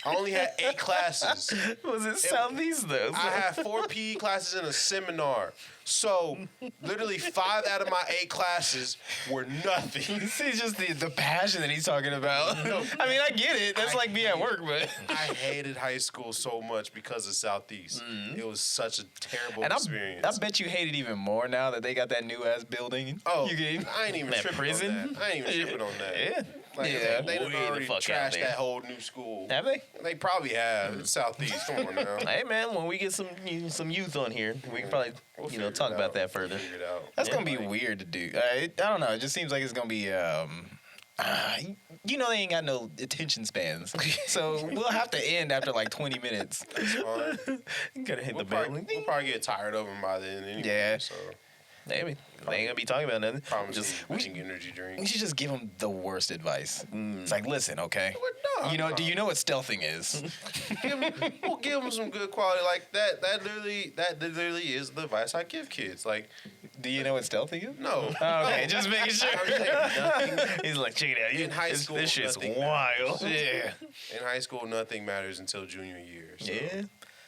I only had 8 classes. Was it Southeast though? I had 4 PE classes in a seminar. So literally 5 out of my 8 classes were nothing. See, just the passion that he's talking about. I mean, I get it. That's like me at work, but I hated high school so much because of Southeast. It was such a terrible and experience. I bet you hate it even more now that they got that new ass building. Oh, you get I ain't even That tripping prison? on that. I ain't even tripping on that. Yeah. Like, Yeah. they done Way the already fuck out trashed there. that whole new school. Have they? They probably have. It's Southeast. Come on now. Hey man, when we get some youth on here, we can probably We'll figure it talk about out. that further. Figure it out. That's gonna be Like, weird to do. I don't know. It just seems like it's gonna be. They ain't got no attention spans, so we'll have to end after like 20 minutes. it's fine. You gotta hit We'll the bell. probably get tired of them by then anyway. Yeah. So Maybe they ain't gonna be talking about nothing. promise Just drinking energy We drinks. should just give them the worst advice. It's like, listen, okay. What? No, Do you know what stealthing is? We'll give them some good quality like that. That literally is the advice I give kids. Like, Do you know what stealthing is? no. Oh, okay, just making sure. I'm saying nothing. he's like, check it out. In high school, this shit's nothing wild. Yeah. In high school, nothing matters until junior year. So Yeah.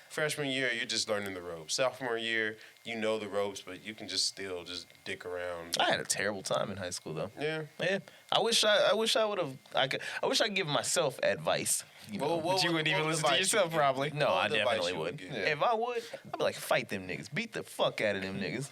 Freshman year, you're just learning the ropes. Sophomore year, you know the ropes, but you can just still just dick around. I had a terrible time in high school though. Yeah. Yeah. I wish I would have. I wish I could give myself advice. You know? But you wouldn't even listen to yourself, probably. No, What I advice definitely you would. would give? Yeah. If I would, I'd be like, fight them niggas, beat the fuck out of them niggas,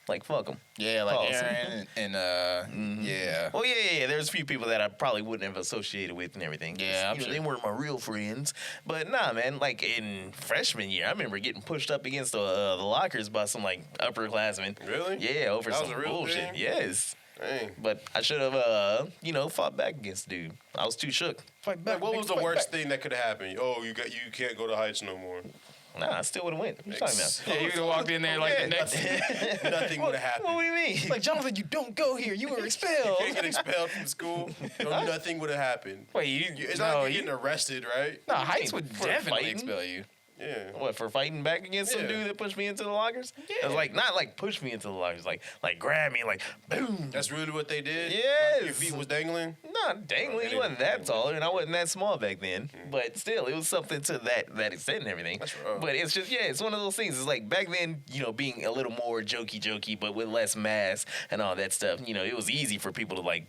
like fuck them. Yeah, like Pause. Aaron and yeah. Well, yeah. There's a few people that I probably wouldn't have associated with and everything. Yeah, I'm You know, sure. they weren't my real friends. But nah, man. Like in freshman year, I remember getting pushed up against the lockers by some like upperclassmen. Really? Yeah, over That was some a real bullshit. thing? Yes. Dang. But I should have, fought back against the dude. I was too shook. Fight Like, what was the fight worst back. thing that could have happened? Oh, you can't go to Heights no more. Nah, I still would have went. What you talking about? Yeah, you would have walked in there like Yeah, the next. Nothing would have happened. What do you mean? Like Jonathan, you don't go here. You were expelled. You can't get expelled from school. No, nothing would have happened. Wait, It's not like you're getting arrested, right? No, Heights would For definitely fighting? expel you. Yeah. What, for fighting back against some Yeah. dude that pushed me into the lockers? Yeah. It was like, not like push me into the lockers, like grab me, like boom. That's really what they did? Yes. Like your feet was dangling? Not dangling. He wasn't that taller, and I wasn't that small back then. But still, it was something to that extent and everything. That's rough. But it's just, yeah, it's one of those things. It's like back then, being a little more jokey, but with less mass and all that stuff. It was easy for people to like,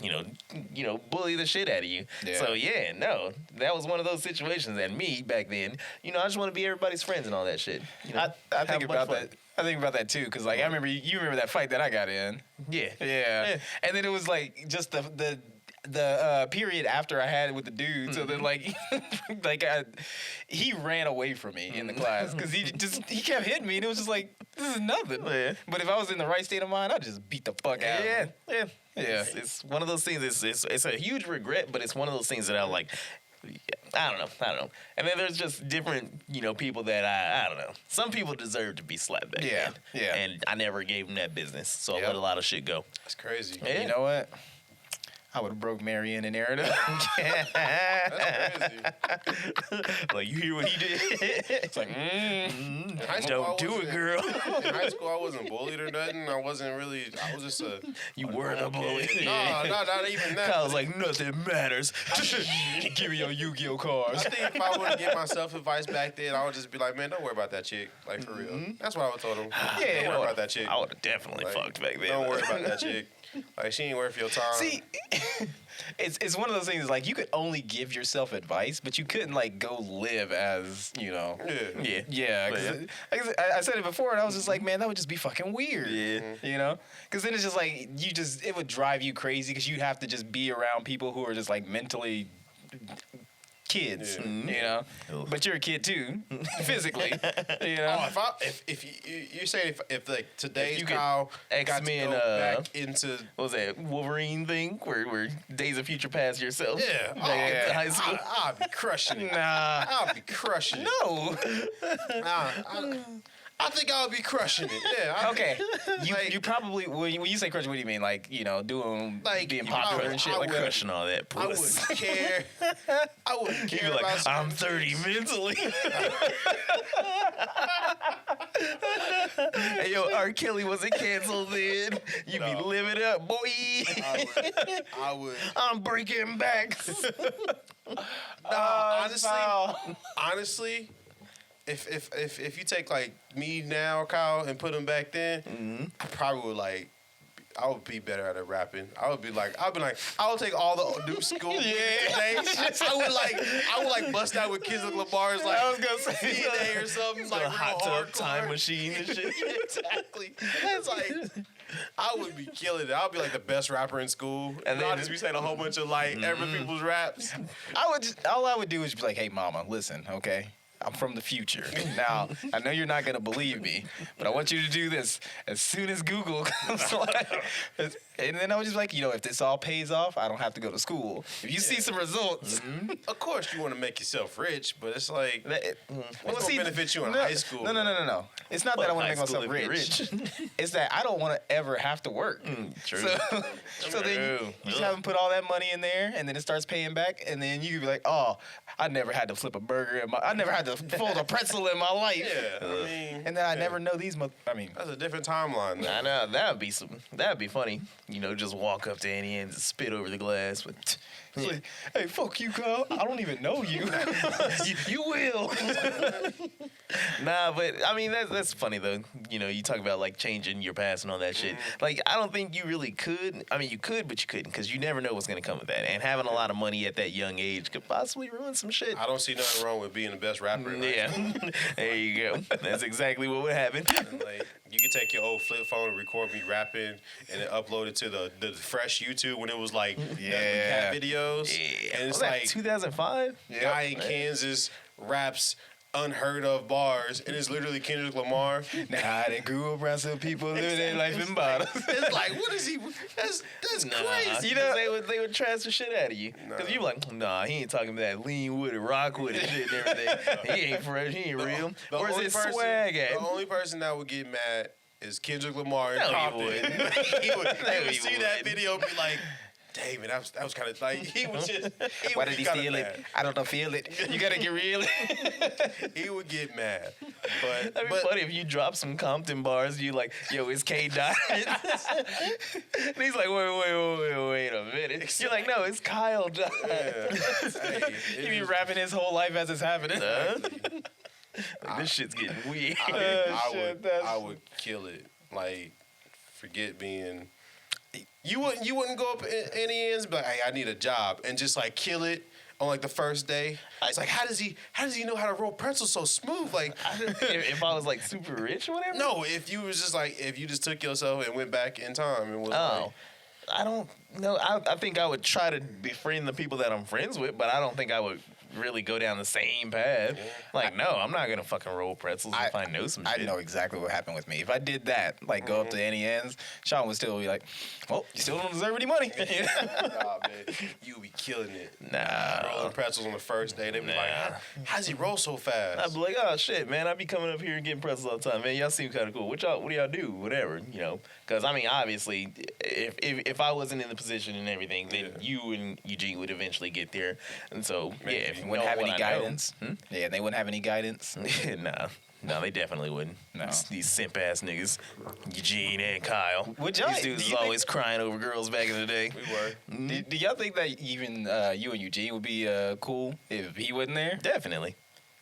bully the shit out of you. Yeah. So yeah, no, that was one of those situations. And me back then, I just want to be everybody's friends and all that shit. I have think a bunch about of fun. that. I think about that too, because like I remember you remember that fight that I got in. Yeah. Yeah. And then it was like just the period after I had it with the dude. So then like he ran away from me in the class because he kept hitting me and it was just like this is nothing. Yeah. But if I was in the right state of mind, I'd just beat the fuck out of Yeah, him. yeah. Yeah. It's one of those things. It's a huge regret, but it's one of those things that I like. I don't know. And then there's just different, people that I don't know. Some people deserve to be slapped back Yeah, then. yeah. And I never gave them that business, so I Yep. let a lot of shit go. That's crazy. Yeah. You know what? I would have broke Marion and Aaron. That's crazy. Like, you hear what he did? It's like, In high school, Don't do it, girl. In high school, I wasn't bullied or nothing. I was just a. You weren't a bully. No, not even that. Kyle's like, nothing matters. give me your Yu-Gi-Oh cards. I think if I would have given myself advice back then, I would just be like, man, don't worry about that chick. Like, for real. That's what I would have told him. Yeah, Don't worry about that chick. I would have definitely Like, fucked back then. Don't worry about that chick. Like, she ain't worth your time. See, it's one of those things. Like, you could only give yourself advice, but you couldn't like go live as Yeah. Yeah. Yeah, because I said it before, and I was just like, man, that would just be fucking weird. Yeah. You know, because then it's just like it would drive you crazy because you'd have to just be around people who are just like mentally kids. Yeah. You know, Ugh. but you're a kid too, physically. You know. Oh, if you say if like today's you could Kyle got to X-Men, go back into What was that Wolverine thing where Days of Future Past yourself? yeah, Back into high school. I'd be crushing it. Nah. I'll be crushing it. No. I think I'll be crushing it. Yeah. Okay. Like- You probably when you say crush, what do you mean? Like, you know, doing Like, being you popular probably- and shit I like would- that. Crushing all that I puss. wouldn't care. I wouldn't You'd care be like, about I'm certain 30 chicks. mentally. Hey, yo, R. Kelly wasn't canceled then. You be No. living up, boy. I would. I'm breaking backs. Honestly, if you take like me now, Kyle, and put him back then, I probably would like. I would be better at rapping. I would be like, I would take all the new school music days. I would like bust out with Kendrick Lamar's like I was gonna say DNA or something like a real hot tub hardcore. time machine and shit. Exactly. It's like I would be killing it. I'll be like the best rapper in school, and then- I'll just be saying a whole bunch of like every people's raps. All I would do is be like, hey, mama, listen, okay? I'm from the future. Now, I know you're not going to believe me, but I want you to do this as soon as Google comes live. And then I was just like, you know, if this all pays off, I don't have to go to school. If you see some results. Of course, you want to make yourself rich, but it's like Well, gonna benefit you in high school? No. It's not that I want to make high school myself if you're rich. It's that I don't want to ever have to work. True. So then True. you just haven't put all that money in there, and then it starts paying back, and then you could be like, oh, I never had to flip a burger I never had to fold a pretzel in my life. yeah, I mean, And then I never know these. that's a different timeline. Though. I know that'd be funny. You know, just walk up to Annie and spit over the glass. But It's like, hey, fuck you, Kyle. I don't even know you. you will. Nah, but I mean that's funny though. You know, you talk about like changing your past and all that shit. Like I don't think you really could. I mean, you could, but you couldn't because you never know what's gonna come of that. And having a lot of money at that young age could possibly ruin some shit. I don't see nothing wrong with being the best rapper. in high Yeah, school. there you go. That's exactly what would happen. Like you could take your old flip phone and record me rapping, and then upload it to the fresh YouTube when it was like Yeah. cat videos. Yeah. And Was it's that like 2005? guy in Kansas raps unheard of bars, and it's literally Kendrick Lamar. Nah, they grew up around some people living their life in bottles. It's like, what is he? That's crazy. You know they would trash the shit out of you because Nah. you like, nah, he ain't talking about that lean with it, rock with it, shit and everything. He ain't fresh, he ain't real. The Where's only his person- swag at? The only person that would get mad is Kendrick Lamar and No, he Compton. wouldn't. he would he see that wouldn't. video and be like, David, that was kind of like he was just. Why did he kinda feel it? mad. I don't know, feel it. You gotta get real. He would get mad, but That'd be funny if you drop some Compton bars. You like, yo, it's K Dot. And he's like, wait a minute. You're like, no, it's Kyle Dot. yeah. Hey, He be rapping his whole life as it's happening. Like, this shit's getting weird. I would kill it. Like, forget being. You wouldn't go up in any ends, but like, hey, I need a job, and just like kill it on like the first day. It's like, how does he know how to roll pretzels so smooth? Like, if I was like super rich or whatever. no, if you was just like, if you just took yourself and went back in time and was Oh, I don't know. I think I would try to befriend the people that I'm friends with, but I don't think I would really go down the same path. Like, no, I'm not gonna fucking roll pretzels if I know some I shit. know exactly what happened with me. If I did that, like go up to any ends, Sean would still be like, "Well, you still don't deserve any money." Nah, man, you be killing it. Rolling pretzels on the first day. They be like, how's he roll so fast? I'd be like, oh shit, man, I be coming up here and getting pretzels all the time, man. Y'all seem kind of cool. What do y'all do? Whatever, you know. Because I mean, obviously, if I wasn't in the position and everything, then you and Eugene would eventually get there. And so, Maybe if you wouldn't know have what any I guidance. know- Yeah, they wouldn't have any guidance. No, they definitely wouldn't. No. These simp ass niggas, Eugene and Kyle. Would y'all- These dudes do was you always crying over girls back in the day. We were. Do y'all think that even you and Eugene would be cool if he wasn't there? Definitely.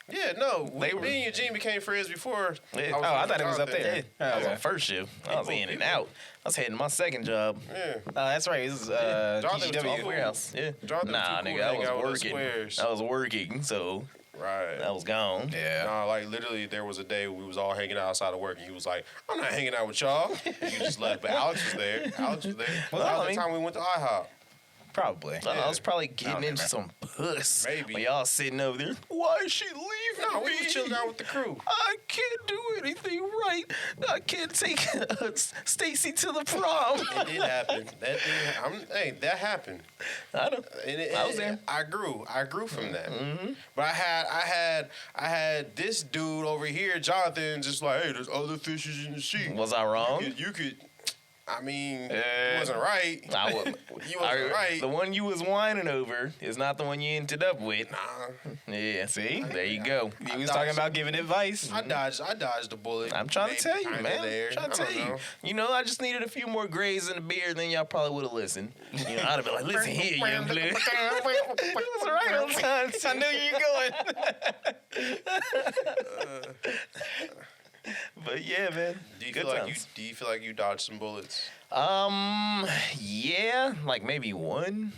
Yeah, no. They were- Me and Eugene became friends before. Yeah. I thought it was up there. I was Okay. on first shift. I was in and out. I was heading to my second job. Yeah. That's right. This is Jonathan was GGW. cool. Warehouse. Yeah. Jonathan was Nah, too cool nigga, to I hang was out with the working. squares. I was working, so Right. I was gone. Yeah. No, like literally, there was a day we was all hanging out outside of work, and he was like, "I'm not hanging out with y'all." And you just left, but Alex was there. Alex was there. Well, that I was mean- the time we went to IHOP. Probably. I was probably getting don't into remember. some puss. Maybe. When y'all sitting over there. Why is she leaving No, we me? was chilling out with the crew. I can't do anything right. I can't take Stacy to the prom. It did happen. That happened. I know. And I was there. I grew from that. But I had this dude over here, Jonathan, just like, hey, there's other fishes in the sea. Was I wrong? You could. I mean, it wasn't right. I was, You wasn't right. The one you was whining over is not the one you ended up with. Nah, Yeah, See? there you go. He was talking about giving advice. I dodged the bullet. I'm trying to tell you, Kinda man. there. I'm trying to I tell don't you. know. You know, I just needed a few more grays in the beer, then y'all probably would have listened. You know, I'd have been like, listen here, young blood. It was right on time. I knew you were going. But yeah, man. Do you Good feel like you dodged some bullets? Yeah, like maybe one.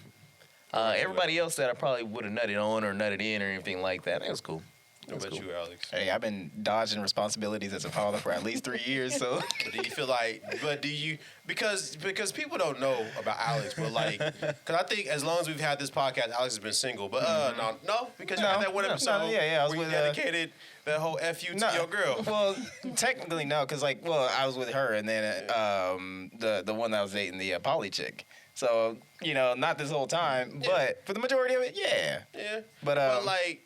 Everybody else that I probably would have nutted on or nutted in or anything like that, that was cool. What about you, Alex? Hey, I've been dodging responsibilities as a father for at least 3 years, so But do you feel like? But do you? Because people don't know about Alex, but like, because I think as long as we've had this podcast, Alex has been single. But no, because you No, had that one no, episode. no, yeah, I was where you with, dedicated that whole fu to your girl. Well, technically no, because I was with her, and then the one that I was dating, the poly chick. So not this whole time, but for the majority of it, yeah. Yeah, But like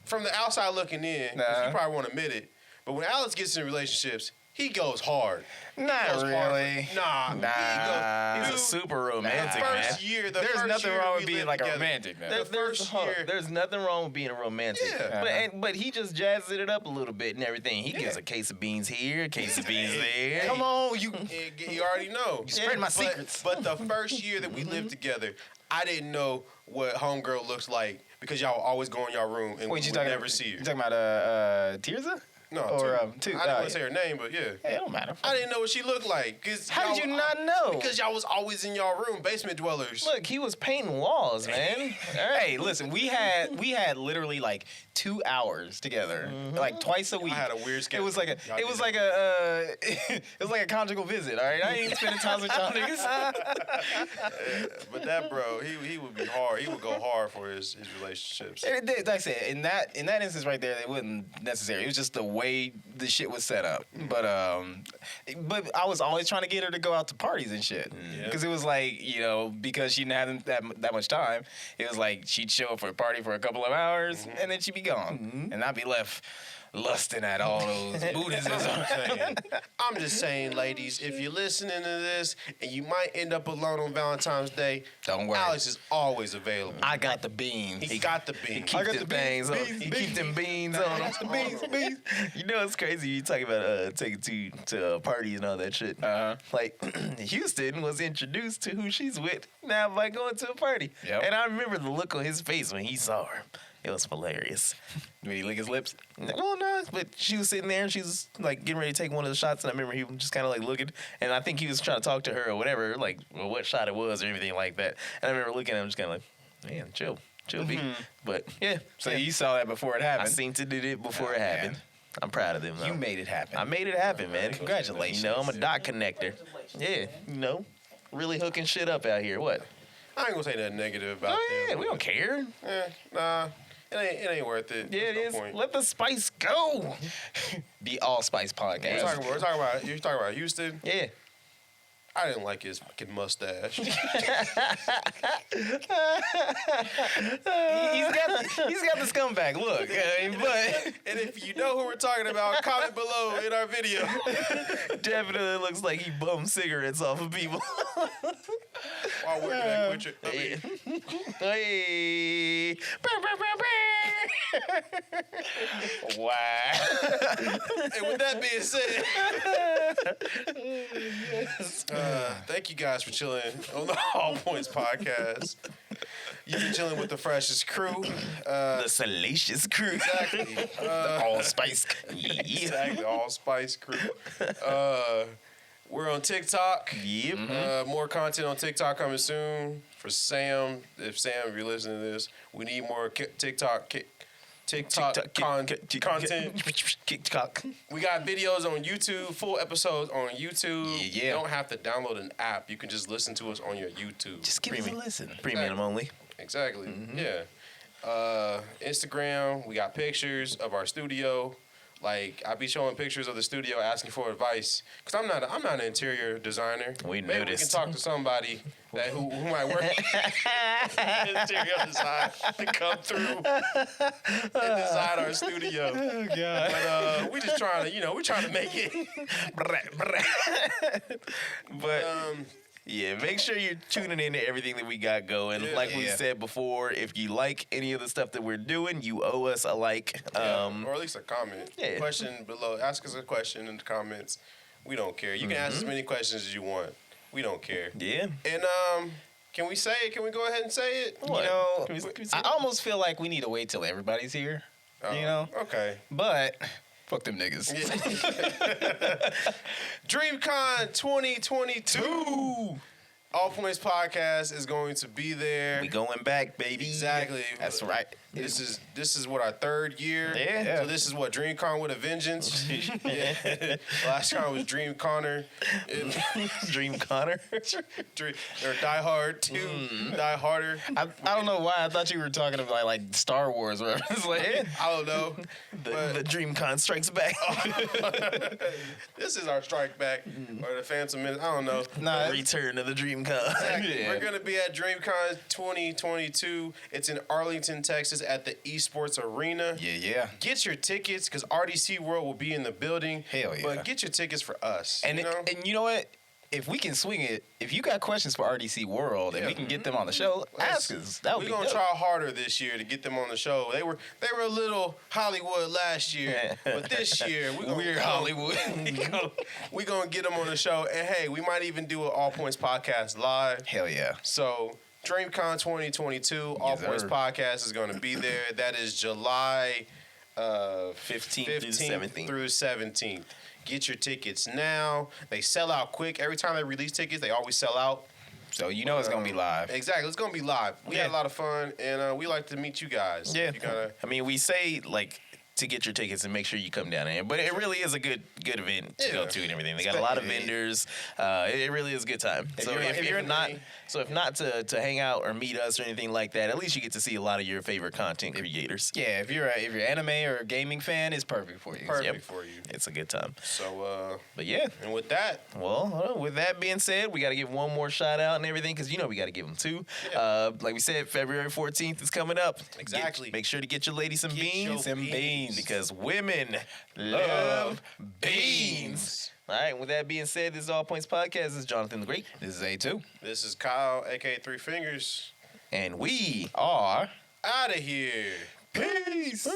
from the outside looking in, 'cause you probably won't admit it. But when Alex gets in relationships, he goes hard. not Goes hard. really. Nah. He's a Dude, super romantic, the man. first year, There's nothing year wrong we with being lived like a together, romantic. Man. The first year. There's nothing wrong with being a romantic. Yeah. But he just jazzes it up a little bit and everything. He gives a case of beans here, a case of beans there. Come on, you. You already know. spread my But- secrets. But the first year that we lived together, I didn't know what homegirl looks like because y'all would always go in y'all room and we Wait, you would talking never see her. You talking about Tirza? No, or two. two. I didn't want to say her name, but yeah. Hey, it don't matter. I didn't know what she looked like. How did you not know? Because y'all was always in y'all room, basement dwellers. Look, he was painting walls, man. Hey, listen, we had literally like 2 hours together, like twice a week. I had a weird It was like a schedule. it was like a it was like a conjugal visit. All right, I ain't spending time with y'all niggas. But that bro, he would be hard. He would go hard for his relationships. And it did, like I said, in that instance right there, it wasn't necessary. It was just the way the shit was set up. But I was always trying to get her to go out to parties and shit. Yeah. Because it was like, because she didn't have that much time, it was like she'd show up for a party for a couple of hours and then she'd be gone. And I'd be left lusting at all those Buddhisms. I'm just saying, ladies, if you're listening to this and you might end up alone on Valentine's Day, Don't worry. Alex is always available. I got the beans. He got the bean. Keep them things on. beans, He beans. keep them beans on him. beans. You know it's crazy. You talking about taking to parties and all that shit. Like Houston was introduced to who she's with now by going to a party, Yep. and I remember the look on his face when he saw her. It was hilarious. Did he lick his lips? Well, no, but she was sitting there and she was like getting ready to take one of the shots, and I remember he was just kind of like looking, and I think he was trying to talk to her or whatever, like what shot it was or anything like that. And I remember looking at him just kind of like, man, chill, B. But yeah, So yeah. you saw that before it I happened. seen to did it before Oh, it happened. man. I'm proud of them. Though. You made it happen. I made it happen, man. Congratulations. You know, I'm a dot connector. Yeah, really hooking shit up out here. What? I ain't gonna say nothing negative about Oh yeah, them. we don't care. Nah. It ain't worth it. Yeah, it There's is. no point. Let the spice go. The Allspice podcast. We're talking about. You're talking about Houston. Yeah. I didn't like his fucking mustache. He's got the scumbag look, but And if you know who we're talking about, comment below in our video. Definitely looks like he bummed cigarettes off of people. While working that picture. Hey. Wow. And with that being said, thank you guys for chilling on the All Points podcast. You've been chilling with the freshest crew. The salacious crew. Exactly. The allspice. Exactly. All Spice crew. We're on TikTok. Yep. More content on TikTok coming soon. For Sam, if you're listening to this, we need more TikTok content. TikTok. We got videos on YouTube, full episodes on YouTube. Yeah. You don't have to download an app. You can just listen to us on your YouTube. just give us a listen. Premium only. Exactly. Yeah. Instagram, we got pictures of our studio. Like, I be showing pictures of the studio, asking for advice, cause I'm not an interior designer. We Maybe noticed. we can talk to somebody that who might work in interior design to come through and design our studio. Oh God. But we just trying to, we trying to make it. But yeah, make sure you're tuning into everything that we got going. Yeah. Like we Yeah. said before, if you like any of the stuff that we're doing, you owe us a like. Or at least a comment. Yeah. Question below. Ask us a question in the comments. We don't care. You can ask as many questions as you want. We don't care. Yeah. And can we say it? Can we go ahead and say it? What? You know, Can we say I it? almost feel like we need to wait till everybody's here. Oh, You know, Okay. but fuck them niggas. DreamCon 2022. All Points Podcast is going to be there. We going back, baby. Exactly. That's right. This is what our third year. Yeah. So this is what DreamCon with a vengeance. Yeah. Last con was Dream Connor. Dream Connor. Or Die Hard 2. Die Harder. I don't know why I thought you were talking about like Star Wars or whatever. It's like, I don't know. The DreamCon strikes back. This is our strike back or the Phantom Menace. I don't know. nah, Return of the DreamCon. Yeah. We're gonna be at DreamCon 2022. It's in Arlington, Texas, at the Esports Arena. yeah. Get your tickets because RDC World will be in the building. Hell yeah. But get your tickets for us. And you know? and you know what? If we can swing it, if you got questions for RDC World and we can get them on the show, ask us. That would We're be gonna dope. try harder this year to get them on the show. They were a little Hollywood last year, but this year We're Hollywood. we gonna get them on the show. And hey, we might even do an All Points podcast live. Hell yeah. So DreamCon 2022, All Yes, Points sir. podcast is gonna be there. That is July 15th through 17th. Get your tickets now. They sell out quick. Every time they release tickets, they always sell out. So you know it's gonna be live. Exactly. It's going to be live. We had Yeah. a lot of fun, and we like to meet you guys. Yeah. You gotta, I mean, we say like to get your tickets and make sure you come down there. But it really is a good event to go Yeah. to and everything. They got a lot of Yeah. vendors. It really is a good time. So you're if like- you're if not, you- so if not to hang out or meet us or anything like that, at least you get to see a lot of your favorite content creators. Yeah, if you're an anime or a gaming fan, it's perfect for you. perfect Yep. for you. It's a good time. So, But yeah, and with that, well, with that being said, we got to give one more shout out and everything because we got to give them two. Like we said, February 14th is coming up. Exactly. Make sure to get your lady some Get beans. your Some beans. Because women love beans. All right, with that being said, this is All Points Podcast. This is Jonathan the Great. This is A2. this is Kyle, aka Three Fingers, And we Are out of here. peace.